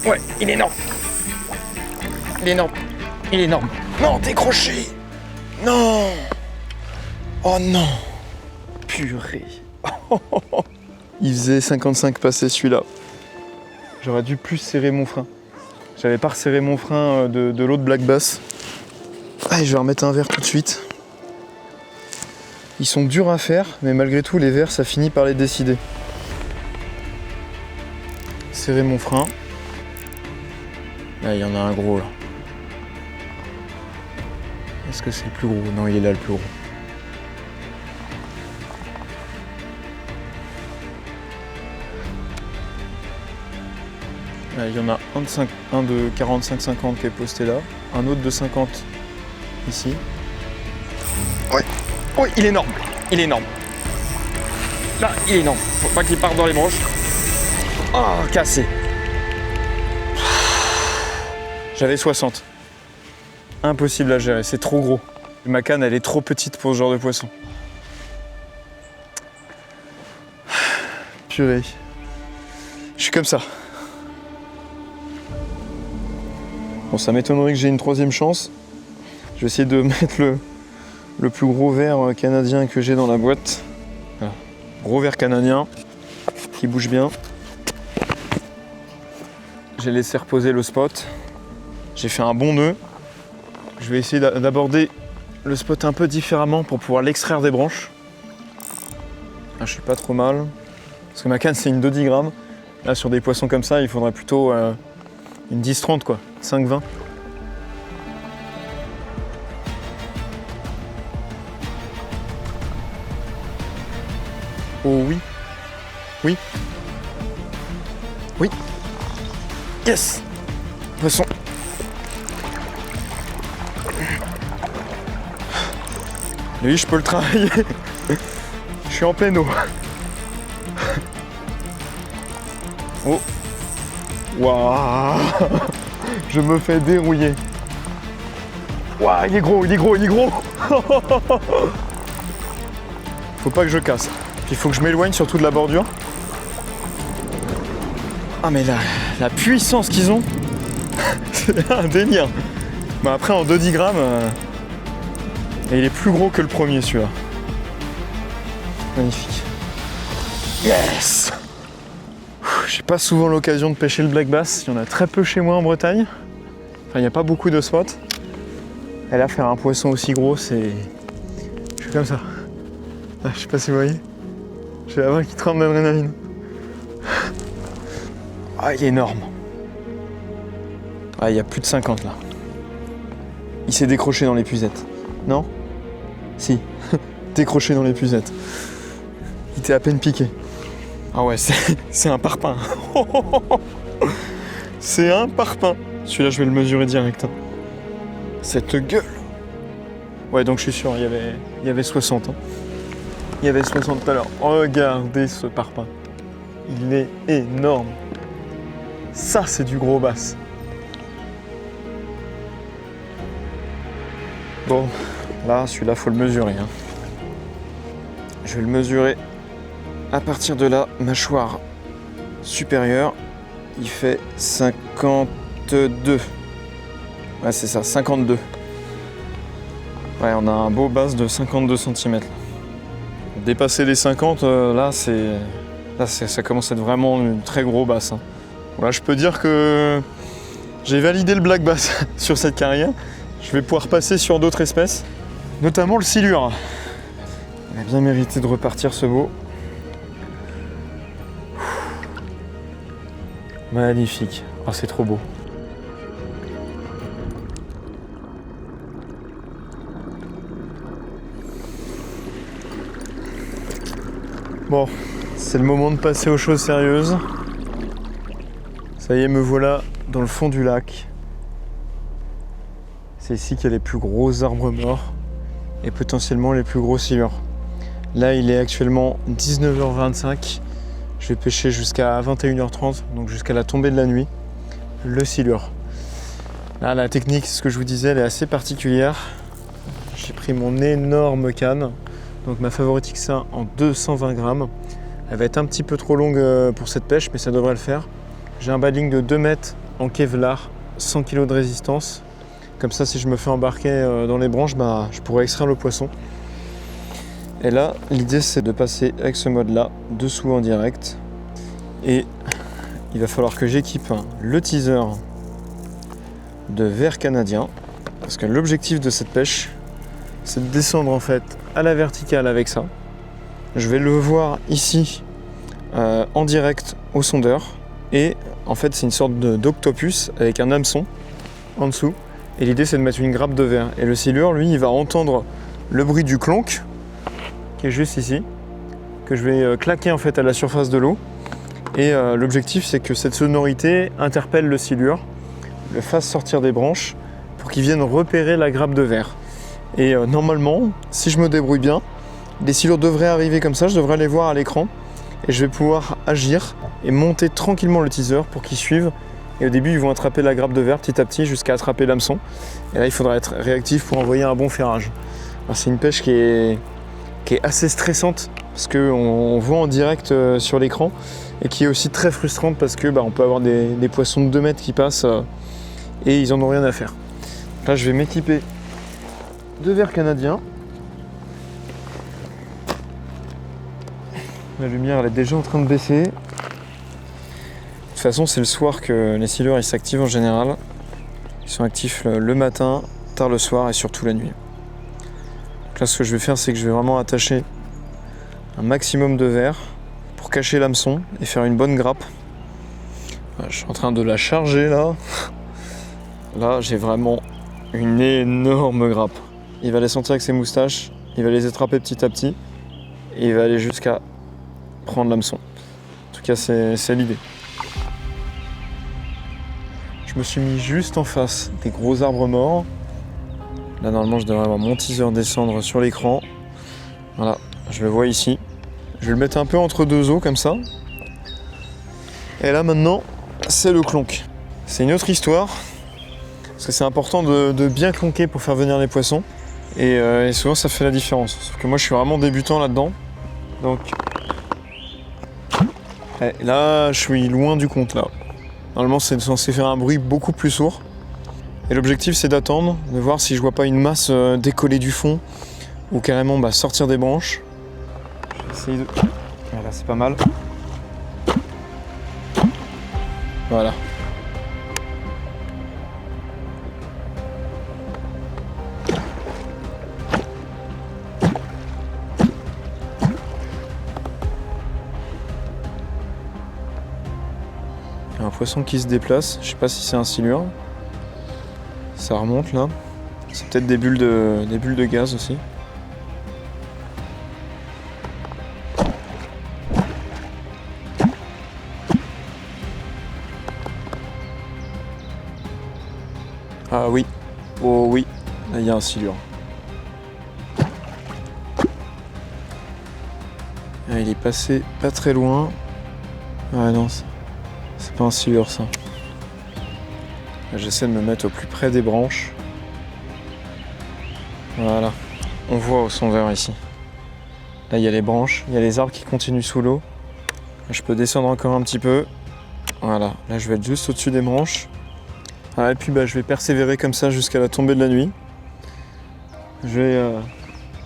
Ouais, il est énorme. Il est énorme. Il est énorme. Non, décroché. Non. Oh non. Purée. Il faisait 55 passés celui-là. J'aurais dû plus serrer mon frein. J'avais pas resserré mon frein de l'autre black bass. Allez, je vais remettre un verre tout de suite. Ils sont durs à faire, mais malgré tout, les verres, ça finit par les décider. Serrer mon frein. Là, il y en a un gros là. Est-ce que c'est le plus gros? Non, il est là le plus gros. Là, il y en a un de 45-50 qui est posté là, un autre de 50 ici. Ouais, oh, il est énorme, il est énorme. Là, il est énorme. Faut pas qu'il parte dans les branches. Oh, cassé. J'avais 60. Impossible à gérer, c'est trop gros. Ma canne, elle est trop petite pour ce genre de poisson. Purée. Je suis comme ça. Bon, ça m'étonnerait que j'ai une troisième chance. Je vais essayer de mettre le plus gros verre canadien que j'ai dans la boîte. Voilà. Gros verre canadien qui bouge bien. J'ai laissé reposer le spot. J'ai fait un bon nœud. Je vais essayer d'aborder le spot un peu différemment pour pouvoir l'extraire des branches. Là, je suis pas trop mal. Parce que ma canne, c'est une 2-10 grammes. Là, sur des poissons comme ça, il faudrait plutôt une 10-30, quoi. 5-20. Oh oui. Oui. Oui. Yes. Poisson. Lui, je peux le travailler. Je suis en pleine eau. Oh. Waouh. Je me fais dérouiller. Waouh, il est gros, il est gros, il est gros. Faut pas que je casse. Il faut que je m'éloigne surtout de la bordure. Ah mais la puissance qu'ils ont, c'est un délire. Bah après en 2-10 grammes, et il est plus gros que le premier celui-là. Magnifique. Yes. J'ai pas souvent l'occasion de pêcher le black bass, il y en a très peu chez moi en Bretagne. Enfin il n'y a pas beaucoup de spots. Et là faire un poisson aussi gros, c'est... Je suis comme ça. Ah, je sais pas si vous voyez. J'ai la main qui tremble d'adrénaline. Ah, il est énorme. Ah, il y a plus de 50 là. Il s'est décroché dans l'épuisette. Non? Si. Décroché dans l'épuisette. Il était à peine piqué. Ah ouais, c'est un parpaing. C'est un parpaing. Celui-là, je vais le mesurer direct. Hein. Cette gueule. Ouais, donc je suis sûr, il y avait 60. Hein. Il y avait 60 tout à l'heure. Regardez ce parpaing. Il est énorme. Ça, c'est du gros bass. Bon, là, celui-là, faut le mesurer. Hein. Je vais le mesurer à partir de la mâchoire supérieure. Il fait 52. Ouais, c'est ça, 52. Ouais, on a un beau bass de 52 cm. Dépasser les 50, là, ça commence à être vraiment une très gros bass. Hein. Voilà, je peux dire que j'ai validé le black bass sur cette carrière. Je vais pouvoir passer sur d'autres espèces, notamment le silure. Il a bien mérité de repartir ce beau. Magnifique. Oh, c'est trop beau. Bon, c'est le moment de passer aux choses sérieuses. Ça y est, me voilà dans le fond du lac. C'est ici qu'il y a les plus gros arbres morts et potentiellement les plus gros silures. Là, il est actuellement 19h25. Je vais pêcher jusqu'à 21h30, donc jusqu'à la tombée de la nuit, le silure. Là, la technique, ce que je vous disais, elle est assez particulière. J'ai pris mon énorme canne. Donc ma Favoritica en 220 grammes. Elle va être un petit peu trop longue pour cette pêche, mais ça devrait le faire. J'ai un baling de 2 mètres en Kevlar, 100 kg de résistance. Comme ça, si je me fais embarquer dans les branches, je pourrais extraire le poisson. Et là, l'idée c'est de passer avec ce mode-là, dessous en direct. Et il va falloir que j'équipe le teaser de verre canadien. Parce que l'objectif de cette pêche, c'est de descendre en fait à la verticale avec ça. Je vais le voir ici en direct au sondeur. Et en fait, c'est une sorte d'octopus avec un hameçon en dessous. Et l'idée, c'est de mettre une grappe de verre. Et le silure, lui, il va entendre le bruit du clonk, qui est juste ici, que je vais claquer en fait à la surface de l'eau. Et l'objectif, c'est que cette sonorité interpelle le silure, le fasse sortir des branches, pour qu'il vienne repérer la grappe de verre. Et normalement, si je me débrouille bien, les silures devraient arriver comme ça, je devrais les voir à l'écran et je vais pouvoir agir et monter tranquillement le teaser pour qu'ils suivent. Et au début, ils vont attraper la grappe de verre petit à petit jusqu'à attraper l'hameçon. Et là, il faudra être réactif pour envoyer un bon ferrage. C'est une pêche qui est assez stressante parce qu'on voit en direct sur l'écran et qui est aussi très frustrante parce que on peut avoir des poissons de 2 mètres qui passent et ils en ont rien à faire. Là, je vais m'équiper de verre canadien. La lumière elle est déjà en train de baisser. De toute façon, c'est le soir que les silures ils s'activent en général. Ils sont actifs le matin, tard le soir et surtout la nuit. Donc là, ce que je vais faire, c'est que je vais vraiment attacher un maximum de verre pour cacher l'hameçon et faire une bonne grappe. Voilà, je suis en train de la charger là. Là, j'ai vraiment une énorme grappe. Il va les sentir avec ses moustaches, il va les attraper petit à petit et il va aller jusqu'à prendre l'hameçon. En tout cas, c'est l'idée. Je me suis mis juste en face des gros arbres morts. Là, normalement, je devrais avoir mon teaser descendre sur l'écran. Voilà, je le vois ici. Je vais le mettre un peu entre 2 eaux, comme ça. Et là, maintenant, c'est le clonk. C'est une autre histoire. Parce que c'est important de bien clonquer pour faire venir les poissons. Et souvent, ça fait la différence. Sauf que moi, je suis vraiment débutant là-dedans. Donc, là, je suis loin du compte, là. Normalement, c'est censé faire un bruit beaucoup plus sourd. Et l'objectif, c'est d'attendre, de voir si je vois pas une masse décoller du fond ou carrément sortir des branches. Je vais essayer de... Voilà, c'est pas mal. Voilà. Il y a un poisson qui se déplace, je sais pas si c'est un silure. Ça remonte là. C'est peut-être des bulles de gaz aussi. Ah oui, oh oui, là il y a un silure. Ah, il est passé pas très loin. Ah non, c'est pas un silure ça. J'essaie de me mettre au plus près des branches. Voilà, on voit au sondeur ici. Là il y a les branches, il y a les arbres qui continuent sous l'eau. Je peux descendre encore un petit peu. Voilà, là je vais être juste au-dessus des branches. Ah, et puis je vais persévérer comme ça jusqu'à la tombée de la nuit. Je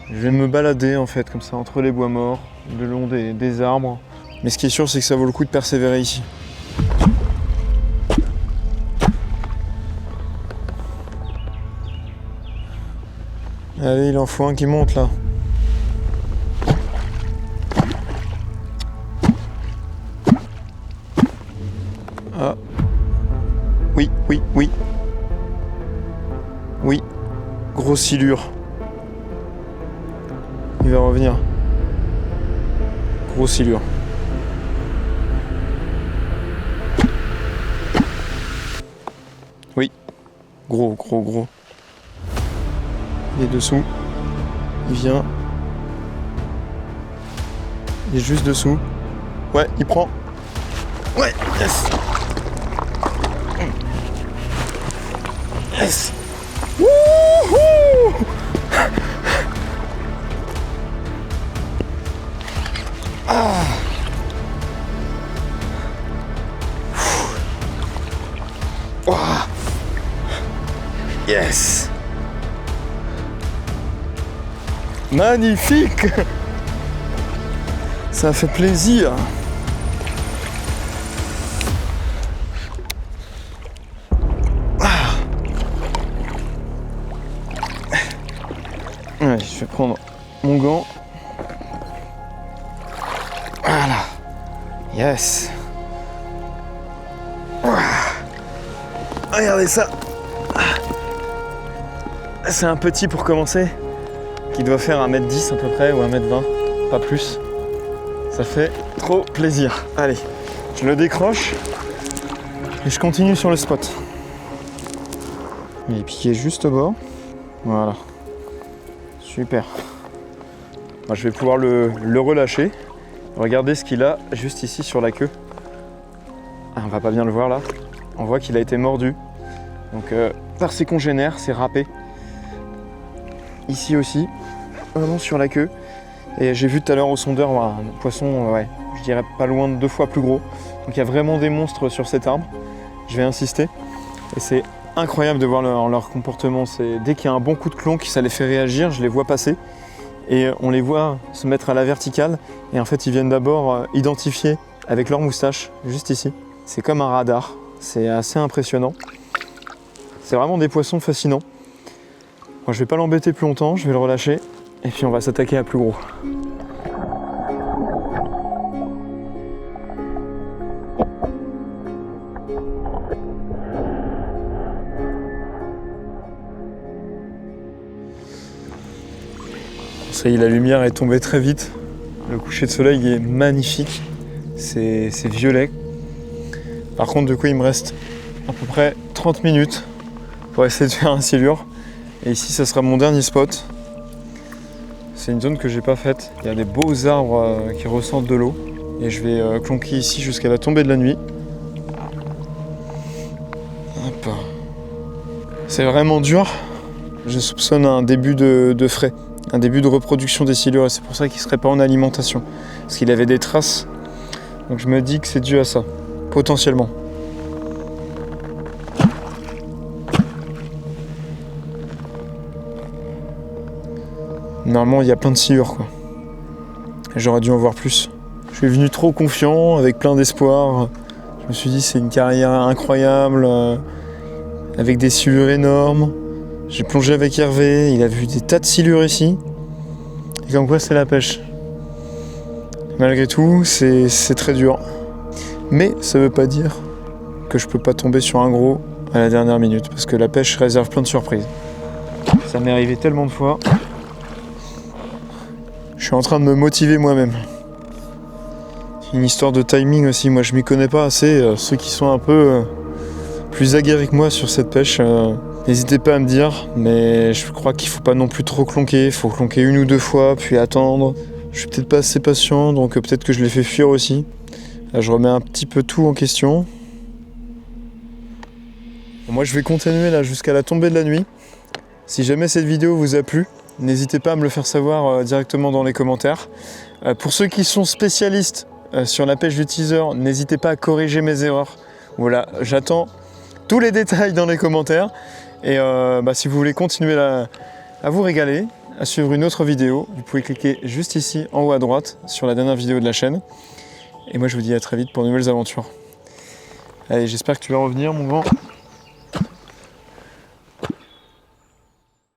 vais me balader en fait comme ça entre les bois morts, le long des arbres. Mais ce qui est sûr, c'est que ça vaut le coup de persévérer ici. Allez, il en faut un qui monte là. Ah. Oui, oui, oui. Oui. Grosse silure. Il va revenir. Grosse silure. Oui. Gros, gros, gros. Il est dessous. Il vient. Il est juste dessous. Ouais, il prend. Ouais, yes. Yes. Wouhou. Oh, yes! Magnifique! Ça fait plaisir! Ouais, je vais prendre mon gant. Voilà. Yes. Regardez ça. C'est un petit pour commencer, qui doit faire 1m10 à peu près, ou 1m20, pas plus. Ça fait trop plaisir. Allez, je le décroche et je continue sur le spot. Il est piqué juste au bord. Voilà. Super. Moi, je vais pouvoir le relâcher. Regardez ce qu'il a juste ici sur la queue. Ah, on va pas bien le voir là. On voit qu'il a été mordu. Donc par ses congénères, c'est râpé. Ici aussi, vraiment sur la queue. Et j'ai vu tout à l'heure au sondeur un poisson, ouais, je dirais pas loin de 2 fois plus gros. Donc il y a vraiment des monstres sur cet arbre. Je vais insister. Et c'est incroyable de voir leur comportement. Dès qu'il y a un bon coup de clonque, ça les fait réagir, je les vois passer. Et on les voit se mettre à la verticale. Et en fait, ils viennent d'abord identifier avec leur moustache, juste ici. C'est comme un radar. C'est assez impressionnant. C'est vraiment des poissons fascinants. Moi, je vais pas l'embêter plus longtemps, je vais le relâcher. Et puis on va s'attaquer à plus gros. Ça y est, la lumière est tombée très vite. Le coucher de soleil est magnifique. C'est violet. Par contre, du coup, il me reste à peu près 30 minutes pour essayer de faire un silure. Et ici, ça sera mon dernier spot. C'est une zone que j'ai pas faite. Il y a des beaux arbres qui ressortent de l'eau. Et je vais clonquer ici jusqu'à la tombée de la nuit. Hop. C'est vraiment dur. Je soupçonne un début de frais. Un début de reproduction des silures. Et c'est pour ça qu'il serait pas en alimentation. Parce qu'il avait des traces. Donc je me dis que c'est dû à ça. Potentiellement. Normalement, il y a plein de silures, quoi. J'aurais dû en voir plus. Je suis venu trop confiant, avec plein d'espoir. Je me suis dit, c'est une carrière incroyable, avec des silures énormes. J'ai plongé avec Hervé, il a vu des tas de silures ici. Et comme quoi, c'est la pêche. Malgré tout, c'est très dur. Mais ça veut pas dire que je peux pas tomber sur un gros à la dernière minute, parce que la pêche réserve plein de surprises. Ça m'est arrivé tellement de fois. Je suis en train de me motiver moi-même. Une histoire de timing aussi, moi je m'y connais pas assez. Ceux qui sont un peu plus aguerris que moi sur cette pêche, n'hésitez pas à me dire, mais je crois qu'il faut pas non plus trop clonquer. Il faut clonquer 1 ou 2 fois, puis attendre. Je suis peut-être pas assez patient, donc peut-être que je les fais fuir aussi. Là, je remets un petit peu tout en question. Bon, moi je vais continuer là jusqu'à la tombée de la nuit. Si jamais cette vidéo vous a plu, n'hésitez pas à me le faire savoir directement dans les commentaires. Pour ceux qui sont spécialistes sur la pêche du teaser, n'hésitez pas à corriger mes erreurs. Voilà, j'attends tous les détails dans les commentaires. Et si vous voulez continuer à vous régaler, à suivre une autre vidéo, vous pouvez cliquer juste ici en haut à droite sur la dernière vidéo de la chaîne. Et moi je vous dis à très vite pour de nouvelles aventures. Allez, j'espère que tu vas revenir mon grand.